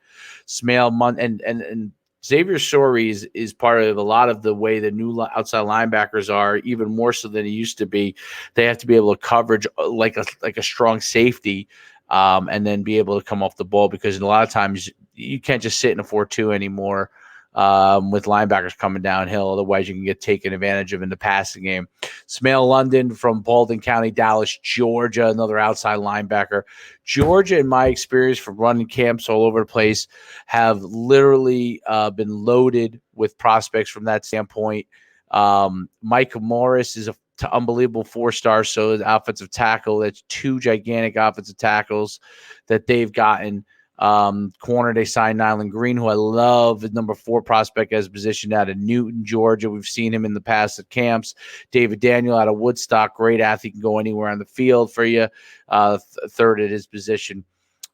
And Xavier Sori is part of a lot of the way the new outside linebackers are, even more so than he used to be. They have to be able to coverage like a strong safety, and then be able to come off the ball, because a lot of times you can't just sit in a 4-2 anymore. With linebackers coming downhill. Otherwise, you can get taken advantage of in the passing game. Smail London from Baldwin County, Dallas, Georgia, another outside linebacker. Georgia, in my experience from running camps all over the place, have literally been loaded with prospects from that standpoint. Mike Morris is an unbelievable 4-star, so the offensive tackle. That's 2 gigantic offensive tackles that they've gotten. Corner, they signed Nyland Green, who I love, is number 4 prospect as positioned out of Newton, Georgia. We've seen him in the past at camps. David Daniel out of Woodstock, great athlete, can go anywhere on the field for you. 3rd at his position.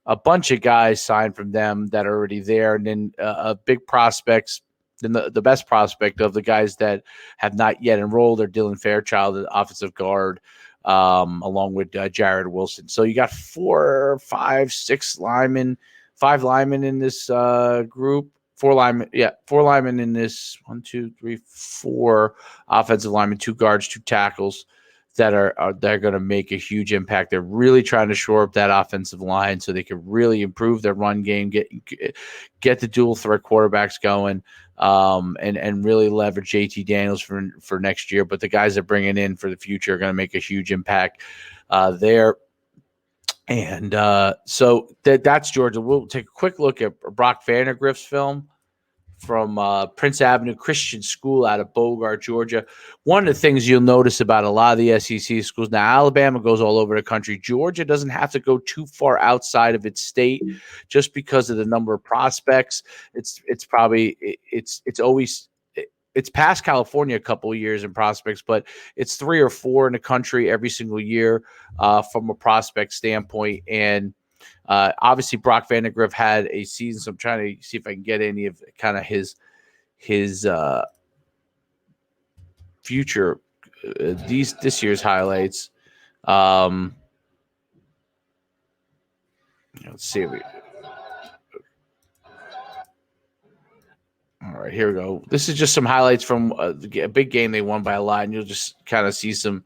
A bunch of guys signed from them that are already there, and then big prospects. Then the best prospect of the guys that have not yet enrolled are Dylan Fairchild, the offensive guard, along with Jared Wilson. So you got 4, 5, 6 linemen, 5 linemen in this group. 4 linemen, 4 linemen in this 1, 2, 3, 4 offensive linemen, 2 guards, 2 tackles that are going to make a huge impact. They're really trying to shore up that offensive line so they can really improve their run game, get the dual threat quarterbacks going, and really leverage JT Daniels for next year. But the guys they're bringing in for the future are going to make a huge impact there. And so that's Georgia. We'll take a quick look at Brock Vandegrift's film from Prince Avenue Christian School out of Bogart, Georgia. One of the things you'll notice about a lot of the SEC schools, now Alabama goes all over the country. Georgia doesn't have to go too far outside of its state just because of the number of prospects. It's past California a couple of years in prospects, but it's 3 or 4 in the country every single year from a prospect standpoint. And obviously, Brock Vandegrift had a season, so I'm trying to see if I can get any of kind of his future this year's highlights. Let's see. All right, here we go. This is just some highlights from a big game they won by a lot, and you'll just kind of see some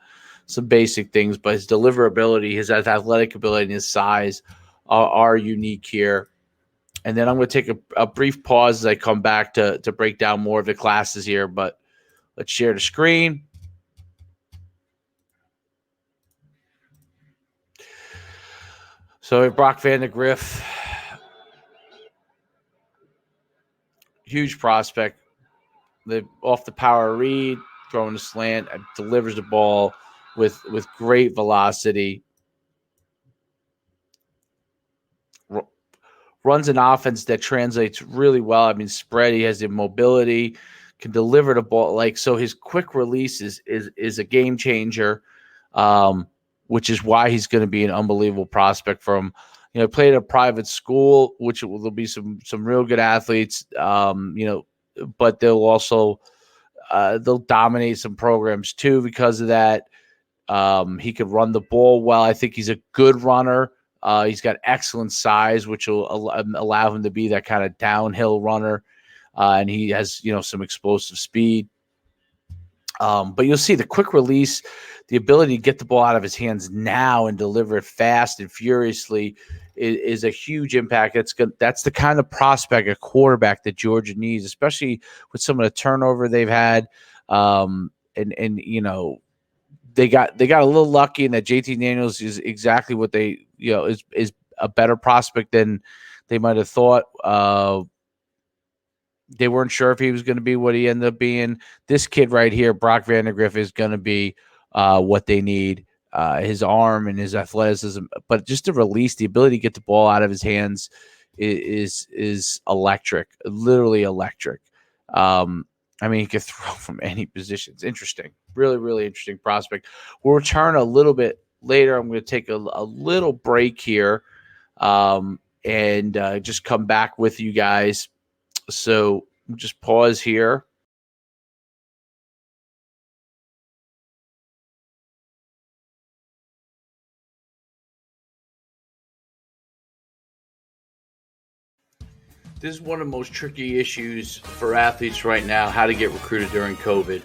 basic things. But his deliverability, his athletic ability, and his size are unique here. And then I'm going to take a brief pause as I come back to break down more of the classes here. But let's share the screen. So we have Brock Vandegrift, huge prospect. Off the power read, throwing the slant, delivers the ball with great velocity. Runs an offense that translates really well. I mean, spread. He has the mobility, can deliver the ball. So his quick release is a game changer, which is why he's going to be an unbelievable prospect from. Played at a private school, which there'll be some real good athletes. But they'll also they'll dominate some programs too because of that. He could run the ball well. I think he's a good runner. He's got excellent size, which will allow him to be that kind of downhill runner. And he has, some explosive speed. But you'll see the quick release, the ability to get the ball out of his hands now and deliver it fast and furiously is a huge impact. That's the kind of prospect, a quarterback that Georgia needs, especially with some of the turnover they've had. They got a little lucky in that JT Daniels is exactly what they, is a better prospect than they might have thought. They weren't sure if he was going to be what he ended up being. This kid right here, Brock Vandegrift, is going to be what they need. His arm and his athleticism, but just to release, the ability to get the ball out of his hands is electric, literally electric. He could throw from any position. It's interesting. Really, really interesting prospect. We'll return a little bit later. I'm going to take a little break here and just come back with you guys. So we'll just pause here. This is one of the most tricky issues for athletes right now, how to get recruited during COVID.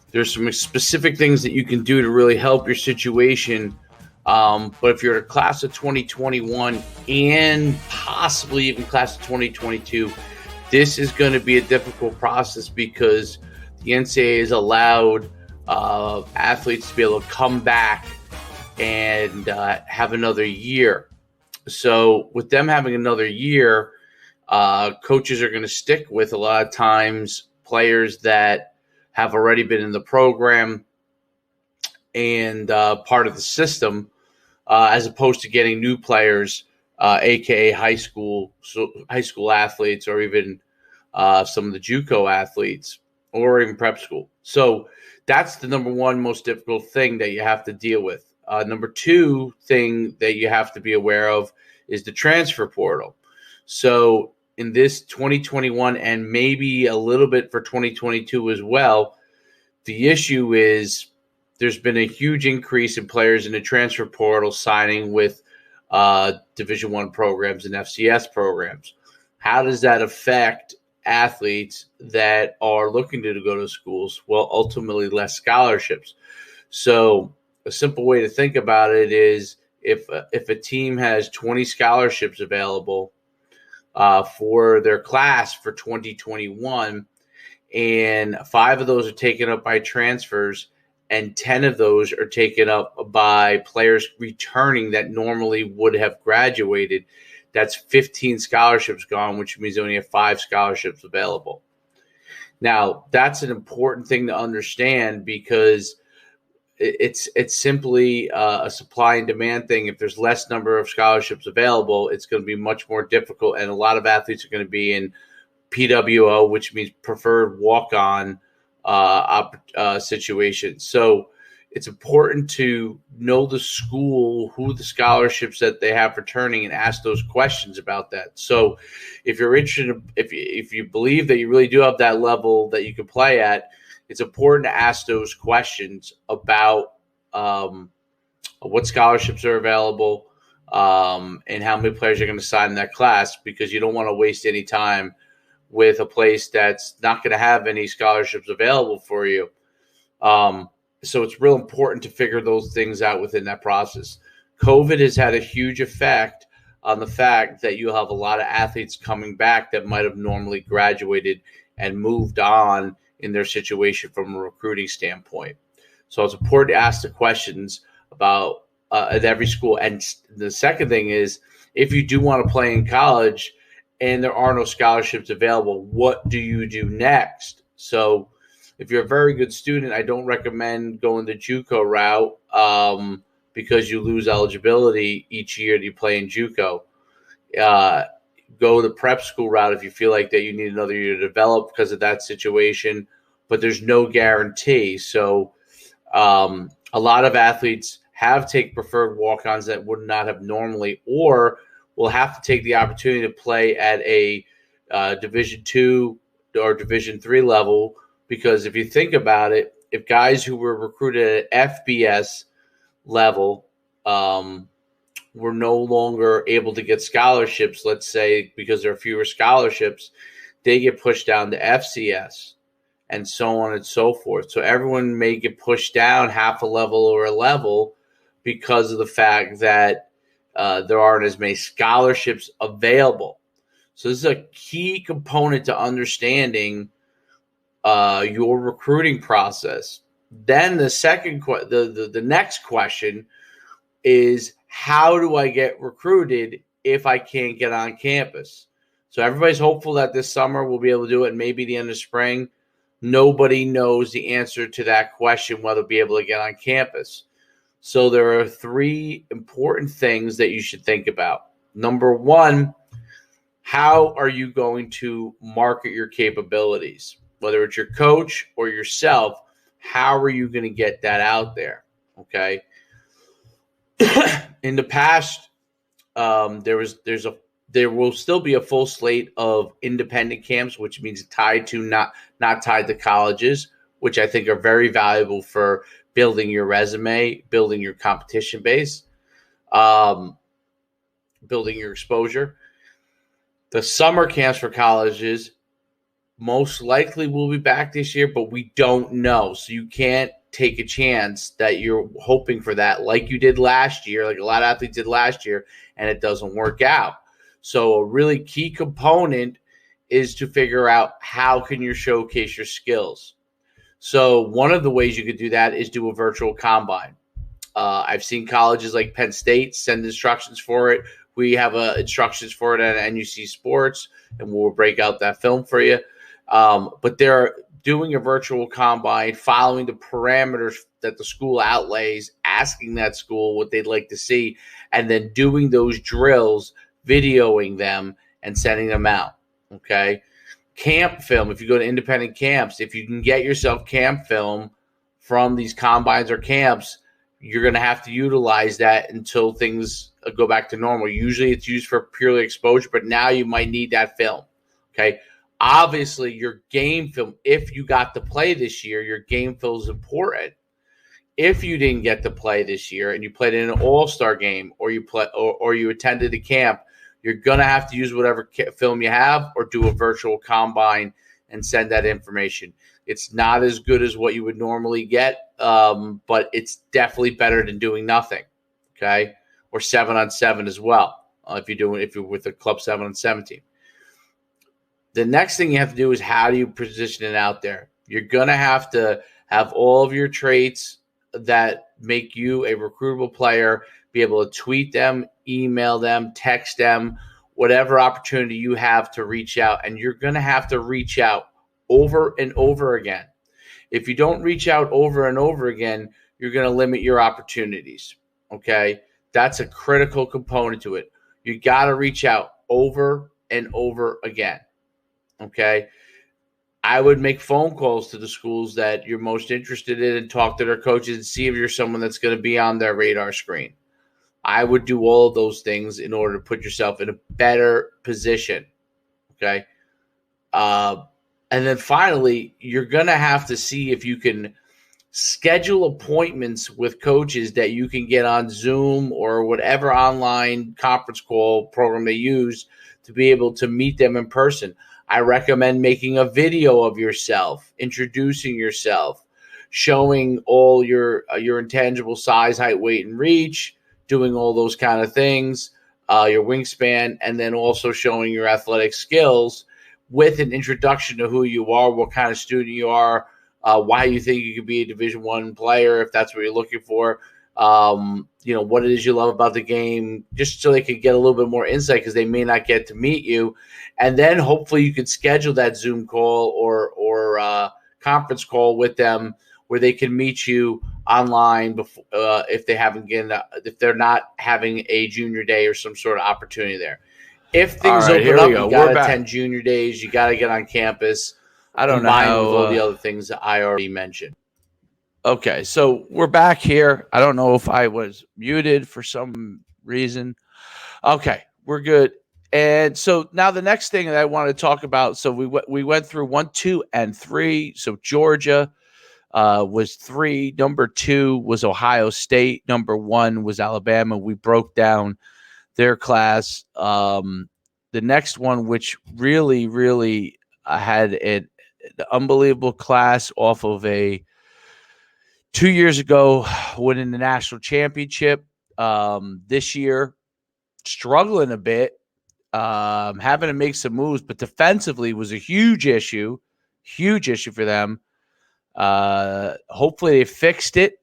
There's some specific things that you can do to really help your situation. But if you're a class of 2021 and possibly even class of 2022, this is going to be a difficult process because the NCAA has allowed athletes to be able to come back and have another year. So with them having another year, coaches are going to stick with a lot of times players that have already been in the program and part of the system, as opposed to getting new players, aka high school athletes, or even some of the JUCO athletes, or even prep school. So that's the number one most difficult thing that you have to deal with. Number two thing that you have to be aware of is the transfer portal. So in this 2021 and maybe a little bit for 2022 as well, the issue is there's been a huge increase in players in the transfer portal signing with Division I programs and FCS programs. How does that affect athletes that are looking to go to schools? Well, ultimately less scholarships. So a simple way to think about it is if a team has 20 scholarships available for their class for 2021, and 5 of those are taken up by transfers, and 10 of those are taken up by players returning that normally would have graduated, that's 15 scholarships gone, which means they only have 5 scholarships available. Now, that's an important thing to understand because it's simply a supply and demand thing. If there's less number of scholarships available, it's going to be much more difficult, and a lot of athletes are going to be in PWO, which means preferred walk-on situations. So it's important to know the school, who the scholarships that they have returning, and ask those questions about that. So if you're interested, if you believe that you really do have that level that you can play at, it's important to ask those questions about what scholarships are available and how many players are going to sign in that class, because you don't want to waste any time with a place that's not going to have any scholarships available for you. So it's real important to figure those things out within that process. COVID has had a huge effect on the fact that you have a lot of athletes coming back that might have normally graduated and moved on in their situation from a recruiting standpoint. So it's important to ask the questions about at every school. And the second thing is, if you do want to play in college and there are no scholarships available, what do you do next? So if you're a very good student, I don't recommend going the JUCO route because you lose eligibility each year that you play in JUCO. Go the prep school route if you feel like that you need another year to develop because of that situation, but there's no guarantee. So a lot of athletes have take preferred walk-ons that would not have normally, or will have to take the opportunity to play at a Division II or Division III level. Because if you think about it, if guys who were recruited at FBS level were no longer able to get scholarships, let's say because there are fewer scholarships, they get pushed down to FCS and so on and so forth. So everyone may get pushed down half a level or a level because of the fact that there aren't as many scholarships available. So this is a key component to understanding your recruiting process. Then the next question is, how do I get recruited if I can't get on campus? So everybody's hopeful that this summer we'll be able to do it, and maybe the end of spring. Nobody knows the answer to that question, whether we'll be able to get on campus. So there are three important things that you should think about. Number one, how are you going to market your capabilities? Whether it's your coach or yourself, how are you going to get that out there? Okay. In the past, there will still be a full slate of independent camps, which means tied to not tied to colleges, which I think are very valuable for building your resume, building your competition base, building your exposure. The summer camps for colleges most likely will be back this year, but we don't know. So you can't take a chance that you're hoping for that like you did last year, like a lot of athletes did last year, and it doesn't work out. So a really key component is to figure out how can you showcase your skills. So one of the ways you could do that is do a virtual combine. I've seen colleges like Penn State send instructions for it. We have instructions for it at NUC Sports, and we'll break out that film for you. But they're doing a virtual combine, following the parameters that the school outlays, asking that school what they'd like to see, and then doing those drills, videoing them, and sending them out. Okay. Camp film, if you go to independent camps, if you can get yourself camp film from these combines or camps, you're going to have to utilize that until things go back to normal. Usually it's used for purely exposure, but now you might need that film. Okay. Obviously, your game film, if you got to play this year, your game film is important. If you didn't get to play this year and you played in an all-star game or you attended a camp, you're going to have to use whatever film you have or do a virtual combine and send that information. It's not as good as what you would normally get, but it's definitely better than doing nothing, okay? Or 7-on-7 as well, if you're with a club 7-on-7 team. The next thing you have to do is, how do you position it out there? You're going to have all of your traits that make you a recruitable player, be able to tweet them, email them, text them, whatever opportunity you have to reach out. And you're going to have to reach out over and over again. If you don't reach out over and over again, you're going to limit your opportunities, okay? That's a critical component to it. You got to reach out over and over again. Okay, I would make phone calls to the schools that you're most interested in and talk to their coaches and see if you're someone that's going to be on their radar screen. I would do all of those things in order to put yourself in a better position. Okay, and then finally, you're going to have to see if you can schedule appointments with coaches that you can get on Zoom or whatever online conference call program they use to be able to meet them in person. I recommend making a video of yourself, introducing yourself, showing all your intangible size, height, weight, and reach, doing all those kind of things, your wingspan, and then also showing your athletic skills with an introduction to who you are, what kind of student you are, why you think you could be a Division I player if that's what you're looking for. What it is you love about the game, just so they could get a little bit more insight because they may not get to meet you. And then hopefully you could schedule that Zoom call or conference call with them where they can meet you online before, if they're not having a junior day or some sort of opportunity there. If things open up, you got to attend junior days. You got to get on campus. I don't know how, with all the other things that I already mentioned. Okay, so we're back here. I don't know if I was muted for some reason. Okay, we're good. And so now the next thing that I want to talk about, so we went through 1, 2, and 3. So Georgia was 3. Number 2 was Ohio State. Number 1 was Alabama. We broke down their class. The next one, which really, really had an unbelievable class off of a 2 years ago winning the national championship. This year, struggling a bit, having to make some moves, but defensively was a huge issue for them. Hopefully they fixed it,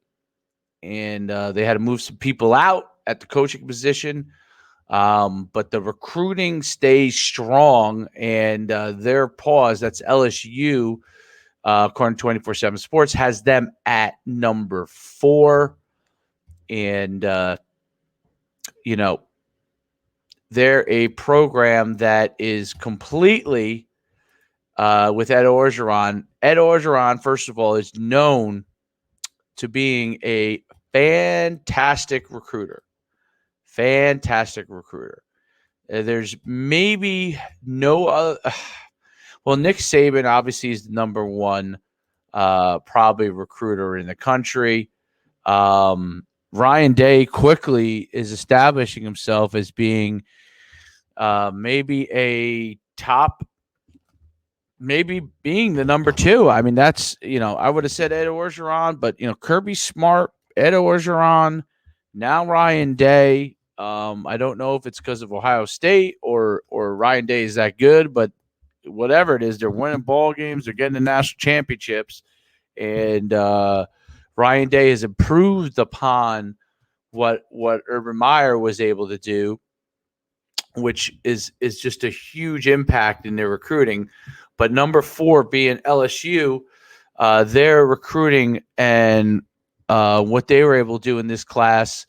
and they had to move some people out at the coaching position. But the recruiting stays strong, and their pause, that's LSU, according to 24/7 Sports, has them at number 4. And, they're a program that is completely with Ed Orgeron. Ed Orgeron, first of all, is known to being a fantastic recruiter. There's maybe no other. Well, Nick Saban obviously is the number 1 probably recruiter in the country. Ryan Day quickly is establishing himself as being maybe a top, maybe being the number 2. I mean, that's, I would have said Ed Orgeron, but, Kirby Smart, Ed Orgeron, now Ryan Day. I don't know if it's because of Ohio State or Ryan Day is that good, but whatever it is, they're winning ball games, they're getting the national championships, and Ryan Day has improved upon what Urban Meyer was able to do, which is just a huge impact in their recruiting. But number 4 being LSU, their recruiting and what they were able to do in this class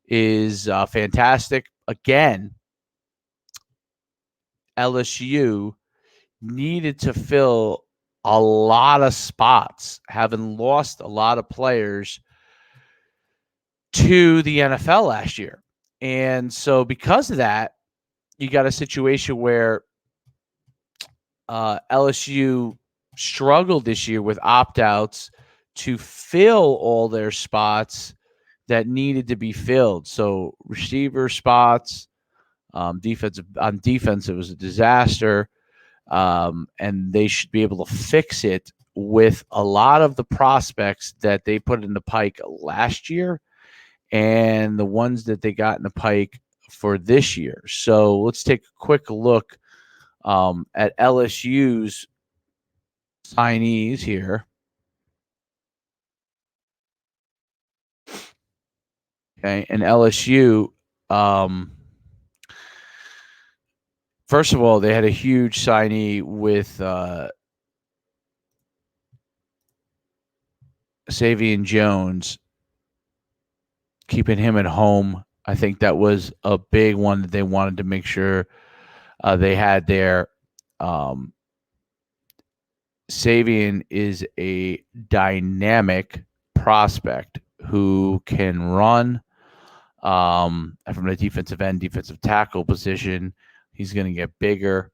is fantastic. Again, LSU needed to fill a lot of spots, having lost a lot of players to the NFL last year. And so because of that, you got a situation where LSU struggled this year with opt-outs to fill all their spots that needed to be filled. So receiver spots, on defense, it was a disaster. And they should be able to fix it with a lot of the prospects that they put in the pike last year and the ones that they got in the pike for this year. So let's take a quick look at LSU's signees here. Okay, and LSU, first of all, they had a huge signee with Savion Jones, keeping him at home. I think that was a big one that they wanted to make sure they had there. Savion is a dynamic prospect who can run from the defensive end, defensive tackle position. He's going to get bigger,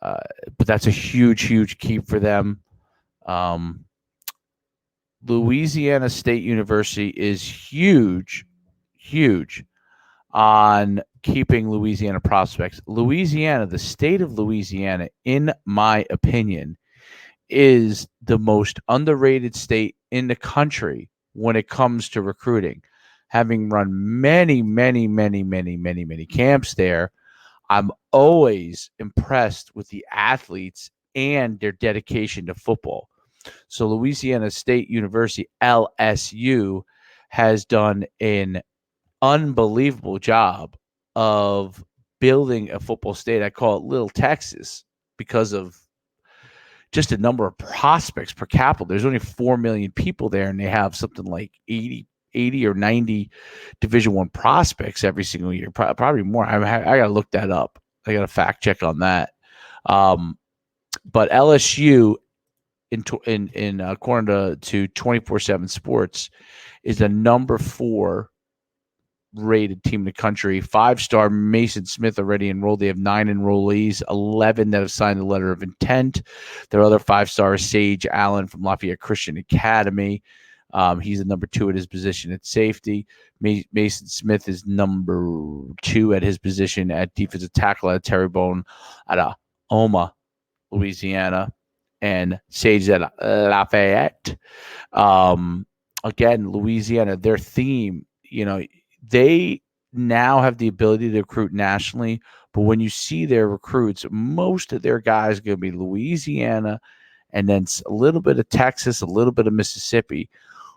but that's a huge, huge keep for them. Louisiana State University is huge on keeping Louisiana prospects. Louisiana, the state of Louisiana, in my opinion, is the most underrated state in the country when it comes to recruiting. having run many, many, many, many, many, many camps there, I'm always impressed with the athletes and their dedication to football. So Louisiana State University, LSU, has done an unbelievable job of building a football state. I call it Little Texas because of just a number of prospects per capita. There's only 4 million people there, and they have something like 80 or 90 Division I prospects every single year, probably more. I got to look that up. I got to fact check on that. But LSU, in according to 24/7 Sports, is the number 4 rated team in the country. 5-star Mason Smith already enrolled. They have 9 enrollees, 11 that have signed the letter of intent. Their other 5-star is Sage Allen from Lafayette Christian Academy. He's the number 2 at his position at safety. Mason Smith is number 2 at his position at defensive tackle at Terrebonne at Oma, Louisiana, and Sage at Lafayette. Again, Louisiana, their theme, they now have the ability to recruit nationally, but when you see their recruits, most of their guys are going to be Louisiana and then a little bit of Texas, a little bit of Mississippi.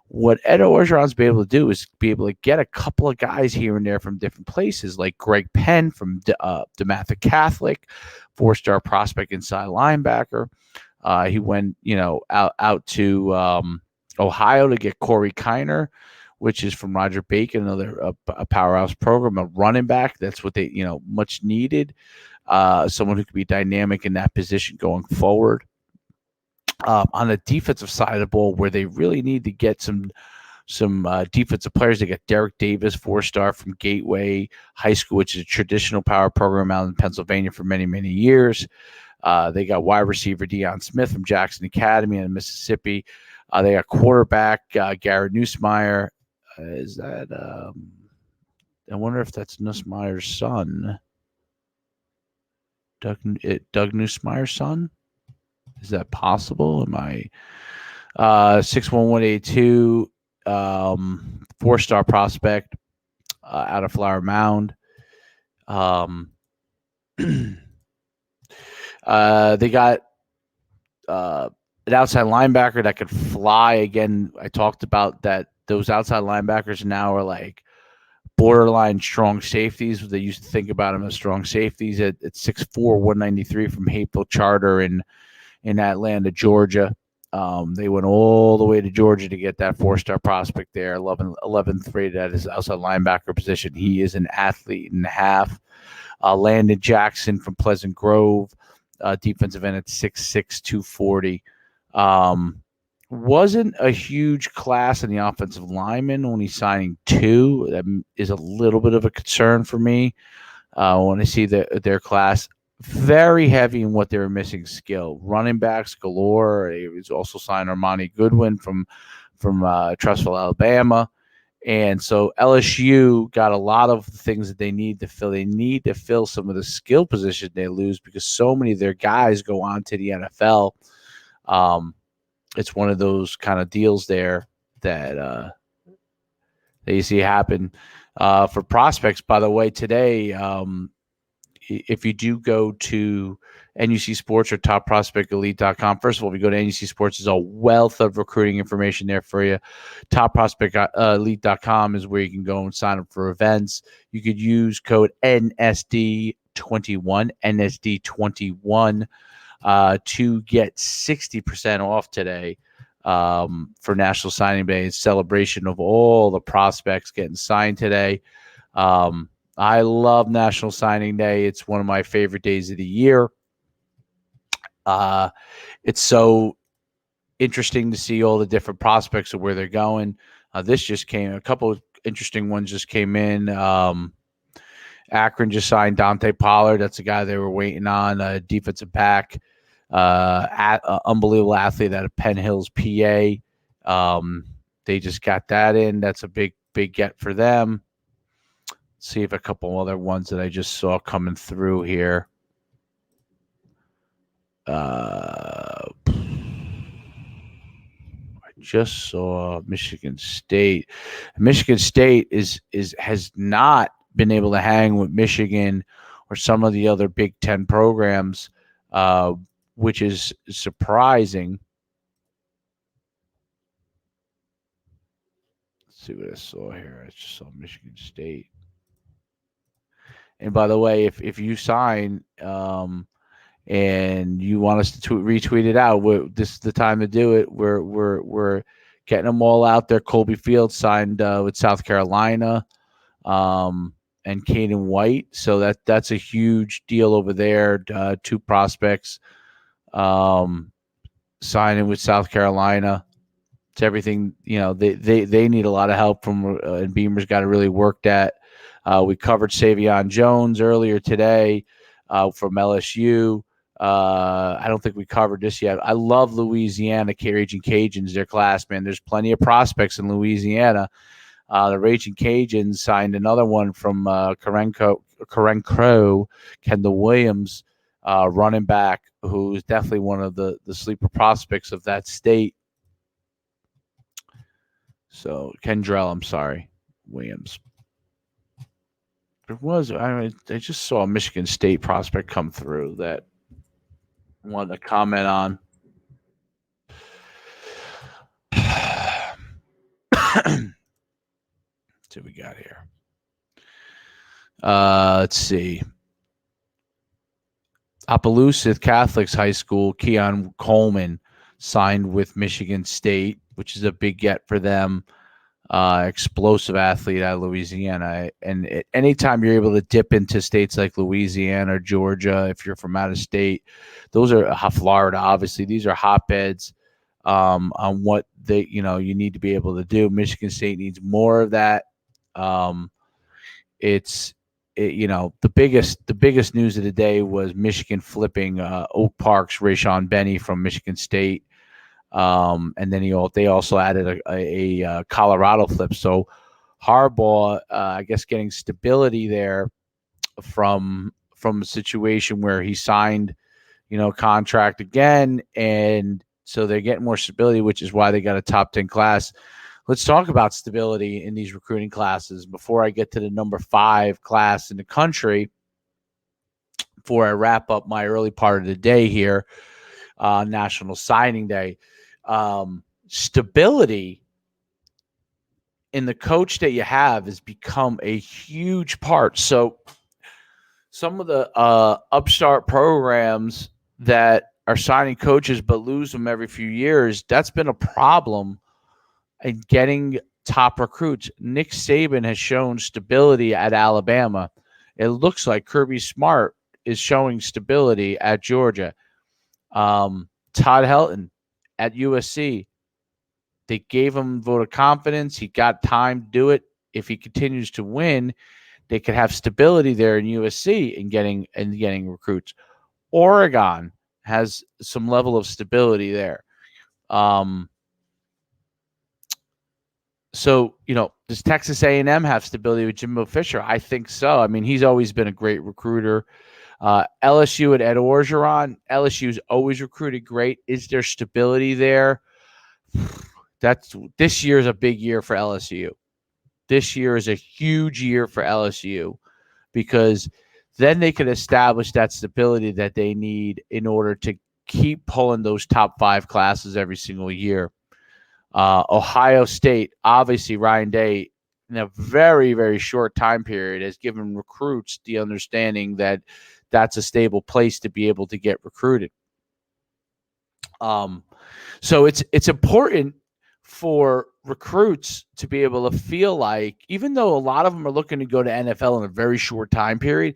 What Ed Orgeron's been able to do is be able to get a couple of guys here and there from different places, like Greg Penn from DeMatha Catholic, 4-star prospect inside linebacker. He went, out to Ohio to get Corey Kiner, which is from Roger Bacon, another a powerhouse program, a running back. That's what they, much needed. Someone who could be dynamic in that position going forward. On the defensive side of the ball, where they really need to get some defensive players, they got Derek Davis, 4-star from Gateway High School, which is a traditional power program out in Pennsylvania for many, many years. They got wide receiver Deion Smith from Jackson Academy in Mississippi. They got quarterback Garrett Nussmeier. Is that I wonder if that's Nussmeier's son, Doug Nussmeier's son? Is that possible? Am I 61182, 4-star prospect out of Flower Mound. They got an outside linebacker that could fly. Again, I talked about that. Those outside linebackers now are like borderline strong safeties. They used to think about them as strong safeties at 6'4", 193 from Hapeville Charter in Atlanta, Georgia. They went all the way to Georgia to get that 4-star prospect there, 11th rated at his outside linebacker position. He is an athlete and a half. Landon Jackson from Pleasant Grove, defensive end at 6'6", 240. Wasn't a huge class in the offensive lineman, only signing 2. That is a little bit of a concern for me when I see their class. Very heavy in what they were missing skill. Running backs galore. He was also signed Armani Goodwin from Trussville, Alabama. And so LSU got a lot of the things that they need to fill. They need to fill some of the skill positions they lose because so many of their guys go on to the NFL. It's one of those kind of deals there that you see happen for prospects. By the way, today, if you do go to NUC Sports or topprospectelite.com, first of all, if you go to NUC Sports, there's a wealth of recruiting information there for you. Topprospectelite.com is where you can go and sign up for events. You could use code NSD21 to get 60% off today for National Signing Day in celebration of all the prospects getting signed today. I love National Signing Day. It's one of my favorite days of the year. It's so interesting to see all the different prospects of where they're going. This just came, a couple of interesting ones just came in. Akron just signed Dante Pollard. That's a guy they were waiting on, defensive back. Unbelievable athlete out of Penn Hills, PA. They just got that in. That's a big get for them. See if a couple other ones that I just saw coming through here. I just saw Michigan State. Michigan State has not been able to hang with Michigan or some of the other Big Ten programs, which is surprising. Let's see what I saw here. I just saw Michigan State. And by the way, if you sign and you want us to retweet it out, this is the time to do it. We're getting them all out there. Colby Fields signed with South Carolina, and Caden White. So that's a huge deal over there. Two prospects signing with South Carolina. It's everything. They need a lot of help from, and Beamer's got to really work that. We covered Savion Jones earlier today from LSU. I don't think we covered this yet. I love Louisiana, Raging Cajuns, their class, man. There's plenty of prospects in Louisiana. The Raging Cajuns signed another one from Karenko, Kendall Williams, running back, who is definitely one of the sleeper prospects of that state. So Kendrell, Williams. I just saw a Michigan State prospect come through that I wanted to comment on. See what we got here. Let's see. Opelousas Catholics High School, Keon Coleman signed with Michigan State, which is a big get for them. Explosive athlete out of Louisiana. And anytime you're able to dip into states like Louisiana or Georgia, if you're from out of state, those are Florida, obviously. These are hotbeds on what you need to be able to do. Michigan State needs more of that. The biggest news of the day was Michigan flipping Oak Park's Rayshon Benny from Michigan State. And then they also added a Colorado flip. So Harbaugh, I guess, getting stability there from a situation where he signed, contract again, and so they're getting more stability, which is why they got a top 10 class. Let's talk about stability in these recruiting classes before I get to the number 5 class in the country. Before I wrap up my early part of the day here, National Signing Day. Stability in the coach that you have has become a huge part. So some of the upstart programs that are signing coaches but lose them every few years, that's been a problem in getting top recruits. Nick Saban has shown stability at Alabama. It looks like Kirby Smart is showing stability at Georgia. Todd Helton at USC, they gave him a vote of confidence. He got time to do it. If he continues to win, they could have stability there in USC in getting recruits. Oregon has some level of stability there. So, does Texas A&M have stability with Jimbo Fisher? I think so. I mean, he's always been a great recruiter. LSU and Ed Orgeron. LSU's always recruited great. Is there stability there? This year is a big year for LSU. This year is a huge year for LSU because then they can establish that stability that they need in order to keep pulling those top 5 classes every single year. Ohio State, obviously Ryan Day, in a very, very short time period, has given recruits the understanding that that's a stable place to be able to get recruited. So it's important for recruits to be able to feel like, even though a lot of them are looking to go to NFL in a very short time period,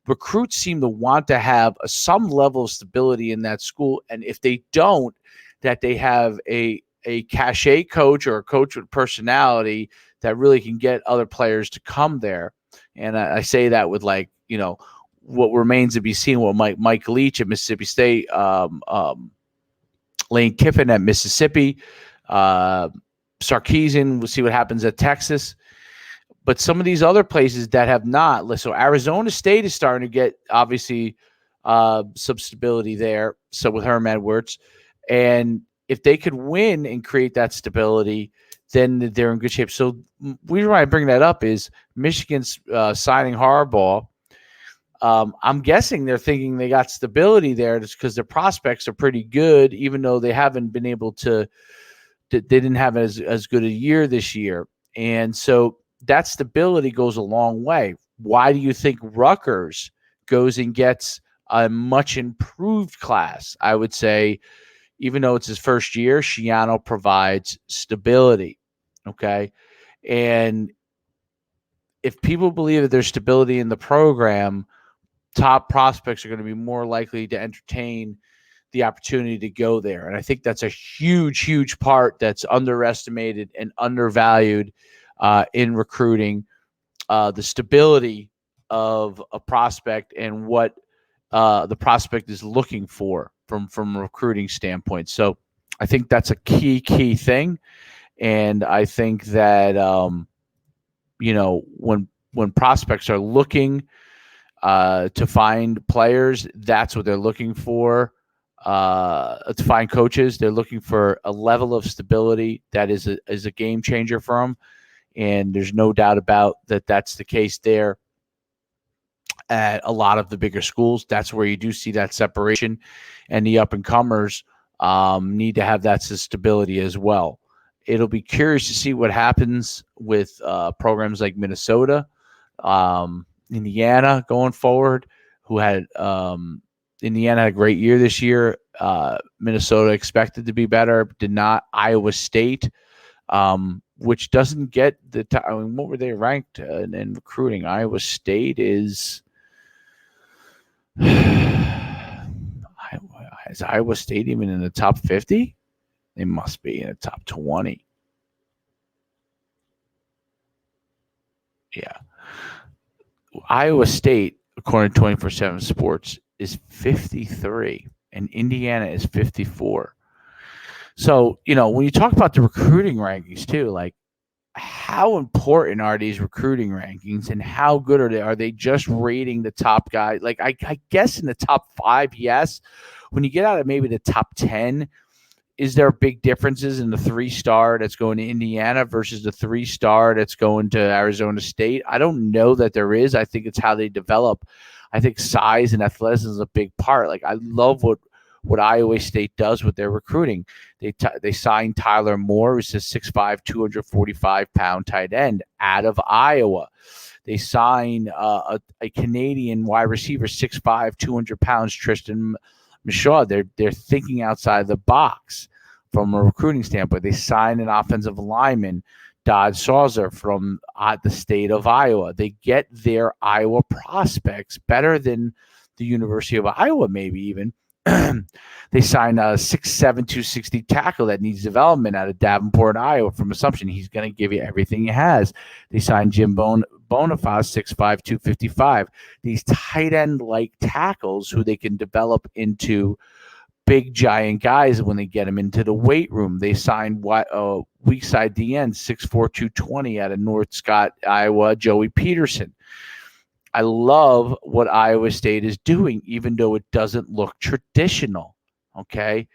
recruits seem to want to have some level of stability in that school. And if they don't, that they have a cachet coach or a coach with personality that really can get other players to come there. And I say that with what remains to be seen. What Mike Leach at Mississippi State, Lane Kiffin at Mississippi, Sarkisian, we'll see what happens at Texas. But some of these other places that have not. So Arizona State is starting to get, obviously, some stability there. So with Herm Edwards. And if they could win and create that stability, then they're in good shape. So the reason why I bring that up is Michigan's signing Harbaugh. I'm guessing they're thinking they got stability there just because their prospects are pretty good, even though they haven't been able to. They didn't have as good a year this year, and so that stability goes a long way. Why do you think Rutgers goes and gets a much improved class? I would say, even though it's his first year, Schiano provides stability. Okay. And if people believe that there's stability in the program, top prospects are going to be more likely to entertain the opportunity to go there. And I think that's a huge, huge part that's underestimated and undervalued in recruiting, the stability of a prospect and what the prospect is looking for from a recruiting standpoint. So I think that's a key thing. And I think that, when prospects are looking to find players, that's what they're looking for. To find coaches, they're looking for a level of stability that is a game changer for them. And there's no doubt about that that's the case there at a lot of the bigger schools. That's where you do see that separation, and the up-and-comers need to have that stability as well. It'll be curious to see what happens with programs like Minnesota, Indiana going forward, who had Indiana had a great year this year. Minnesota expected to be better, did not. Iowa State, which doesn't get the time. I mean, what were they ranked in recruiting? Iowa State is Iowa State even in the top 50? They must be in the top 20. Yeah. Iowa State, according to 24/7 Sports, is 53, and Indiana is 54. So, when you talk about the recruiting rankings too, like, how important are these recruiting rankings and how good are they? Are they just rating the top guy? Like, I guess in the top 5, yes. When you get out of maybe the top 10, is there big differences in the 3-star that's going to Indiana versus the 3-star that's going to Arizona State? I don't know that there is. I think it's how they develop. I think size and athleticism is a big part. Like, I love what Iowa State does with their recruiting. They signed Tyler Moore, who's a 6'5", 245-pound tight end out of Iowa. They signed a Canadian wide receiver, 6'5", 200 pounds, Tristan Michaud. They're thinking outside the box from a recruiting standpoint. They signed an offensive lineman, Dodd Sauzer, from the state of Iowa. They get their Iowa prospects better than the University of Iowa, maybe even. They signed a 6'7", 260 tackle that needs development out of Davenport, Iowa, from Assumption. He's going to give you everything he has. They signed Jim Bonifaz, 6'5", 255. These tight end-like tackles who they can develop into big, giant guys when they get them into the weight room. They signed weak side DN, 6'4", 220 out of North Scott, Iowa, Joey Peterson. I love what Iowa State is doing, even though it doesn't look traditional, okay?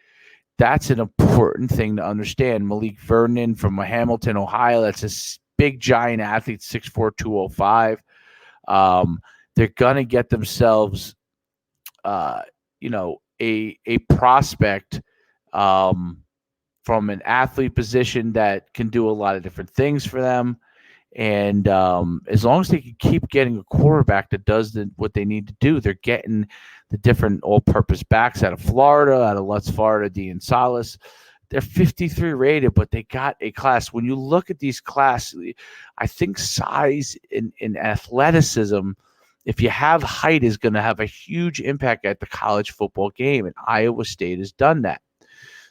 That's an important thing to understand. Malik Vernon from Hamilton, Ohio, that's a big, giant athlete, 6'4", 205. They're going to get themselves, a prospect from an athlete position that can do a lot of different things for them. And as long as they can keep getting a quarterback that does what they need to do, they're getting the different all-purpose backs out of Florida, out of Lutz, Florida, Dean Salas. They're 53 rated, but they got a class. When you look at these classes, I think size and athleticism, if you have height, is going to have a huge impact at the college football game, and Iowa State has done that.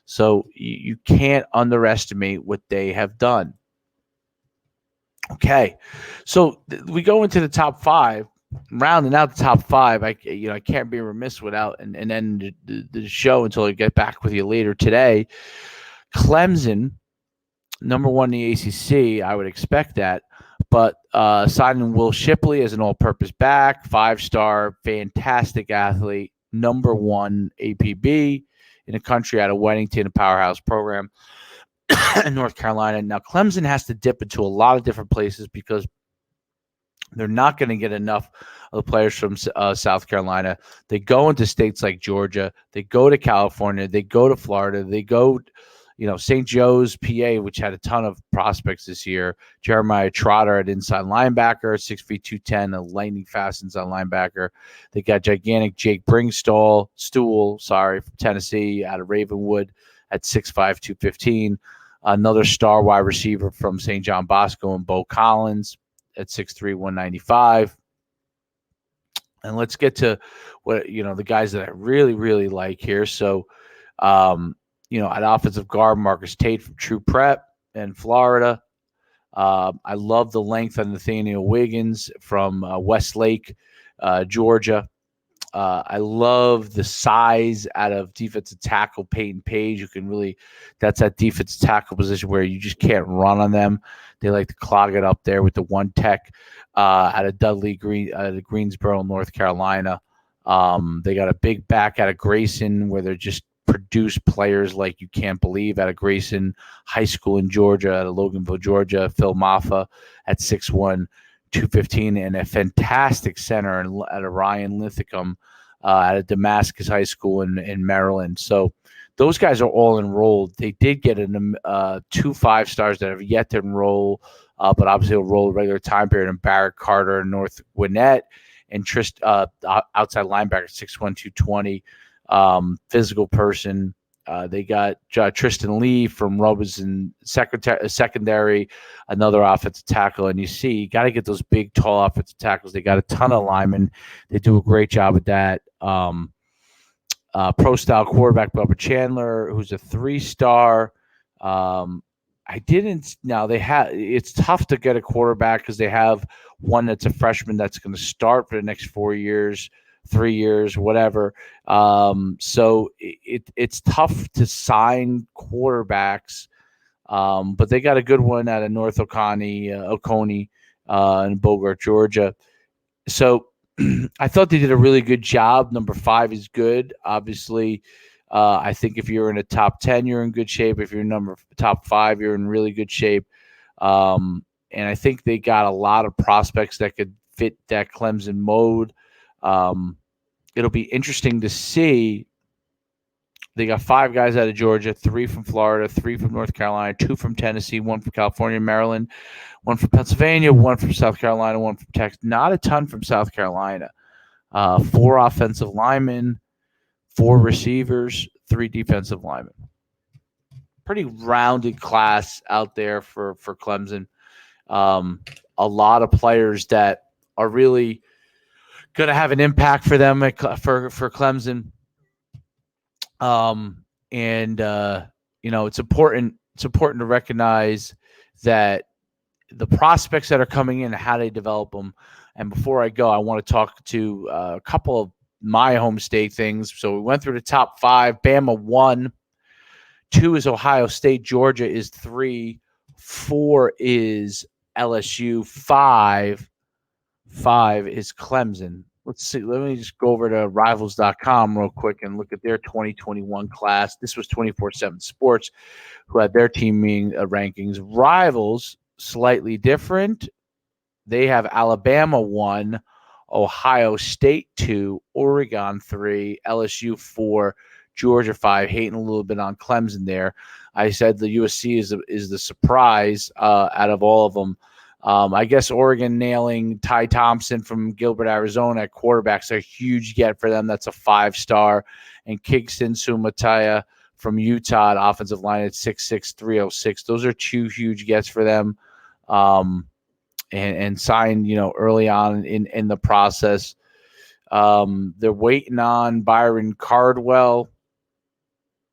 So you can't underestimate what they have done. Okay, so we go into the top 5, rounding out the top 5. I can't be remiss without and then the show until I get back with you later today. Clemson, number 1 in the ACC, I would expect that, but signing Will Shipley as an all-purpose back, 5-star, fantastic athlete, number 1 APB in the country out of Weddington, a powerhouse program in North Carolina. Now, Clemson has to dip into a lot of different places because they're not going to get enough of the players from South Carolina. They go into states like Georgia. They go to California. They go to Florida. They go, St. Joe's, PA, which had a ton of prospects this year. Jeremiah Trotter at inside linebacker, 6'2", 210, a lightning fast inside linebacker. They got gigantic Jake Stool, from Tennessee, out of Ravenwood at 6'5", 215. Another star wide receiver from St. John Bosco and Bo Collins at 6'3", 195. And let's get to what, the guys that I really, really like here. So, at offensive guard, Marcus Tate from True Prep in Florida. I love the length of Nathaniel Wiggins from Westlake, Georgia. I love the size out of defensive tackle Peyton Page. That's that defensive tackle position where you just can't run on them. They like to clog it up there with the one tech out of Greensboro, North Carolina. They got a big back out of Grayson where they're just produce players like you can't believe out of Grayson High School in Georgia, out of Loganville, Georgia. Phil Maffa at 6'1", 215, and a fantastic center out of Ryan Linthicum out of Damascus High School in Maryland. So those guys are all enrolled. They did get 2 5-stars that have yet to enroll, but obviously will roll a regular time period. And Barrett Carter, North Gwinnett, and outside linebacker, 6'1", 220, physical person. They got Tristan Lee from Robeson Secondary, another offensive tackle. And you got to get those big, tall offensive tackles. They got a ton of linemen. They do a great job at that. Pro-style quarterback Bubba Chandler, who's a 3-star. It's tough to get a quarterback because they have one that's a freshman that's going to start for the next 4 years, 3 years, whatever. So it's tough to sign quarterbacks, but they got a good one out of North Oconee in Bogart, Georgia. So I thought they did a really good job. Number 5 is good. Obviously, I think if you're in a top 10, you're in good shape. If you're top 5, you're in really good shape. And I think they got a lot of prospects that could fit that Clemson mode. It'll be interesting to see. They got 5 guys out of Georgia, 3 from Florida, 3 from North Carolina, 2 from Tennessee, 1 from California, Maryland, 1 from Pennsylvania, 1 from South Carolina, 1 from Texas. Not a ton from South Carolina. 4 offensive linemen, 4 receivers, 3 defensive linemen. Pretty rounded class out there for Clemson. A lot of players that are really going to have an impact for them for Clemson. It's important to recognize that the prospects that are coming in and how they develop them. And before I go, I want to talk to a couple of my home state things. So we went through the top 5. Bama 1, 2 is Ohio State, Georgia is 3, 4 is LSU, 5 is Clemson. Let's see. Let me just go over to Rivals.com real quick and look at their 2021 class. This was 24/7 Sports, who had their team rankings. Rivals, slightly different. They have Alabama 1, Ohio State 2, Oregon 3, LSU 4, Georgia 5. Hating a little bit on Clemson there. I said the USC is the surprise out of all of them. I guess Oregon nailing Ty Thompson from Gilbert, Arizona at quarterback's a huge get for them. That's a 5-star. And Kingston Sumataya from Utah at offensive line at 6'6", 306. Those are 2 huge gets for them. And signed, early on in the process. They're waiting on Byron Cardwell.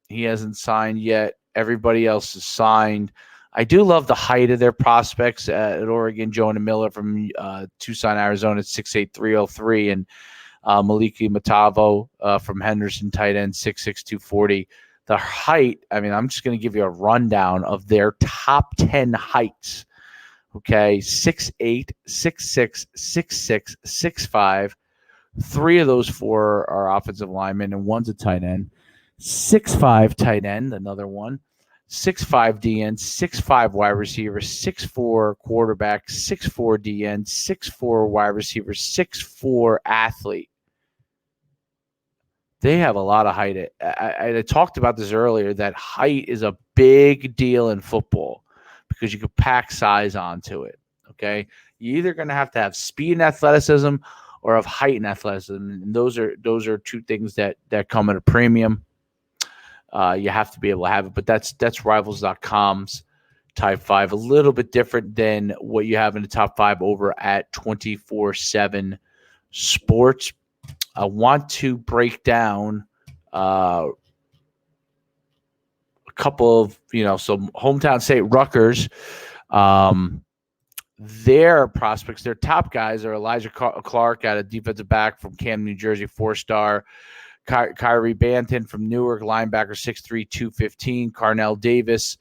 He hasn't signed yet. Everybody else is signed. I do love the height of their prospects at Oregon. Jonah Miller from Tucson, Arizona at 6'8", 303, and Maliki Matavo from Henderson, tight end, 6'6", 240. The height, I'm just going to give you a rundown of their top 10 heights. Okay, 6'8", 6'6", 6'6", 6'5". 3 of those 4 are offensive linemen, and 1's a tight end. 6'5" tight end, another one. 6'5" DN, 6'5" wide receiver, 6'4" quarterback, 6'4" DN, 6'4" wide receiver, 6'4" athlete. They have a lot of height. I talked about this earlier, that height is a big deal in football because you can pack size onto it. Okay. You're either going to have speed and athleticism or have height and athleticism. And those are two things that come at a premium. You have to be able to have it, but that's Rivals.com's Type 5, a little bit different than what you have in the Top 5 over at 24/7 Sports. I want to break down a couple of, some hometown state Rutgers. Their prospects, their top guys are Elijah Clark out of defensive back from Camden, New Jersey, 4-star. Kyrie Banton from Newark, linebacker, 6'3", 215. Carnell Davis,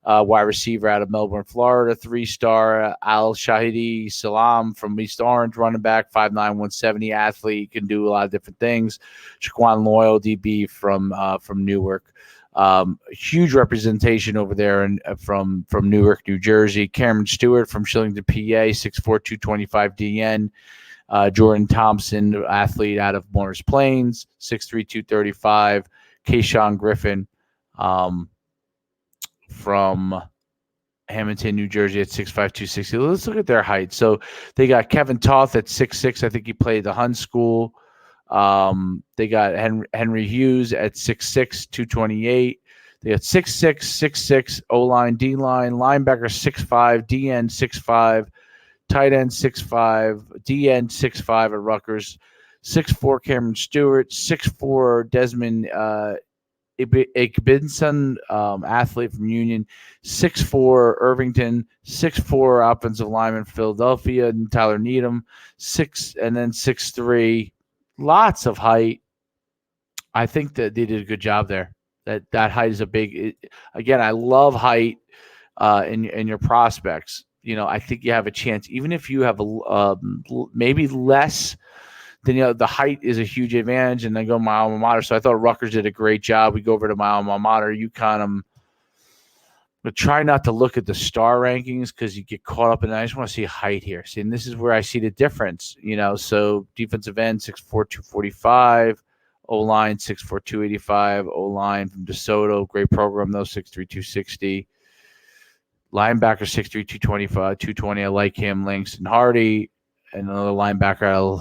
wide receiver out of Melbourne, Florida, 3-star. Al Shahidi Salam from East Orange, running back, 5'9", 170, athlete, can do a lot of different things. Shaquan Loyal, DB from Newark. Huge representation over there from Newark, New Jersey. Cameron Stewart from Shillington, PA, 6'4", 225 DN. Jordan Thompson, athlete out of Morris Plains, 6'3", 235. Kayshawn Griffin from Hamilton, New Jersey at 6'5", 260. Let's look at their height. So they got Kevin Toth at 6'6". I think he played the Hun School. They got Henry Hughes at 6'6", 228. They got 6'6", 6'6", O-line, D-line, linebacker 6'5", DN 6'5", tight end 6'5", DN 6'5" at Rutgers, 6'4" Cameron Stewart, 6'4" Desmond Igbinson, athlete from Union, 6'4" Irvington, 6'4" offensive lineman Philadelphia, and Tyler Needham, 6'3". Lots of height. I think that they did a good job there. That height is a big. Again, I love height in your prospects. I think you have a chance, even if you have maybe less. Then the height is a huge advantage, and then go my alma mater. So I thought Rutgers did a great job. We go over to my alma mater, UConn. But try not to look at the star rankings because you get caught up in that. I just want to see height here. See, and this is where I see the difference. So defensive end 6'4", 245, O-line 6'4", 285, O-line from DeSoto, great program though, 6'3", 260. Linebacker 6'3", 225, 220. I like him. Langston Hardy, and another linebacker out of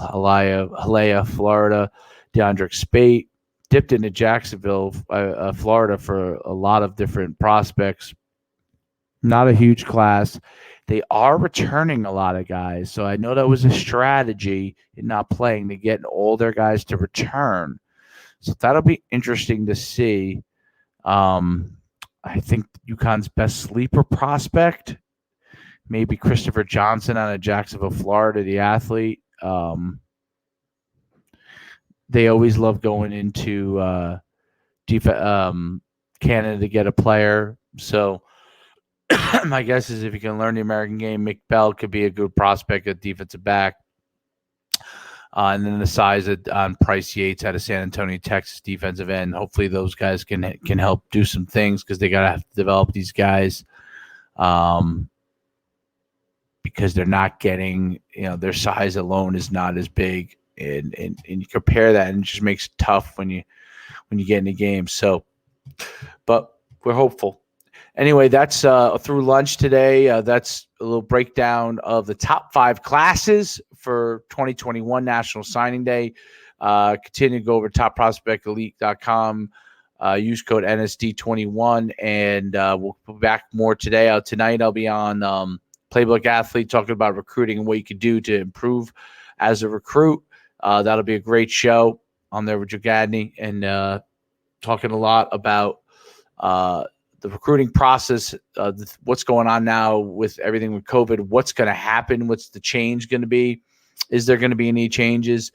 Hialeah, Florida, DeAndre Spate. Dipped into Jacksonville, Florida for a lot of different prospects. Not a huge class. They are returning a lot of guys. So I know that was a strategy in not playing to get all their guys to return. So that'll be interesting to see. I think UConn's best sleeper prospect, maybe Christopher Johnson out of Jacksonville, Florida, the athlete. They always love going into Canada to get a player. So my guess is if you can learn the American game, Mick Bell could be a good prospect at defensive back. And then the size on Price Yates out of San Antonio, Texas, defensive end. Hopefully those guys can help do some things because they got to have to develop these guys because they're not getting, their size alone is not as big. And you compare that and it just makes it tough when you get in the game. So, but we're hopeful. Anyway, that's through lunch today. That's a little breakdown of the top 5 classes for 2021 National Signing Day. Continue to go over topprospectelite.com. Use code NSD21, and we'll be back more today. Tonight I'll be on Playbook Athlete talking about recruiting and what you can do to improve as a recruit. That'll be a great show on there with Joe Gadney and talking a lot about the recruiting process, what's going on now with everything with COVID, what's going to happen, what's the change going to be, is there going to be any changes,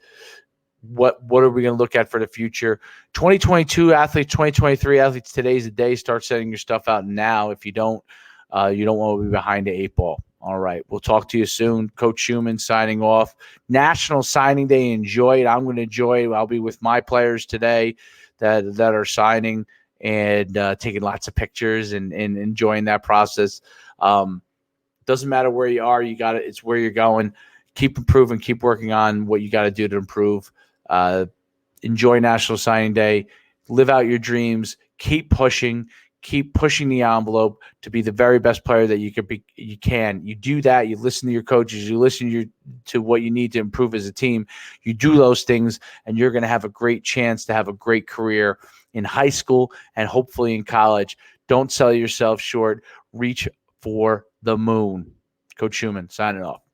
what are we going to look at for the future, 2022 athletes, 2023 athletes, today's the day, start setting your stuff out now. If you don't want to be behind the 8 ball. All right, we'll talk to you soon. Coach Schuman signing off. National Signing Day, enjoy it. I'm going to enjoy it. I'll be with my players today. that are signing and taking lots of pictures and enjoying that process. Doesn't matter where you are, it's where you're going. Keep improving, keep working on what you got to do to improve. Enjoy National Signing Day, live out your dreams, keep pushing the envelope to be the very best player that you could be. You can. You do that. You listen to your coaches. You listen to what you need to improve as a team. You do those things, and you're going to have a great chance to have a great career in high school and hopefully in college. Don't sell yourself short. Reach for the moon. Coach Schuman signing off.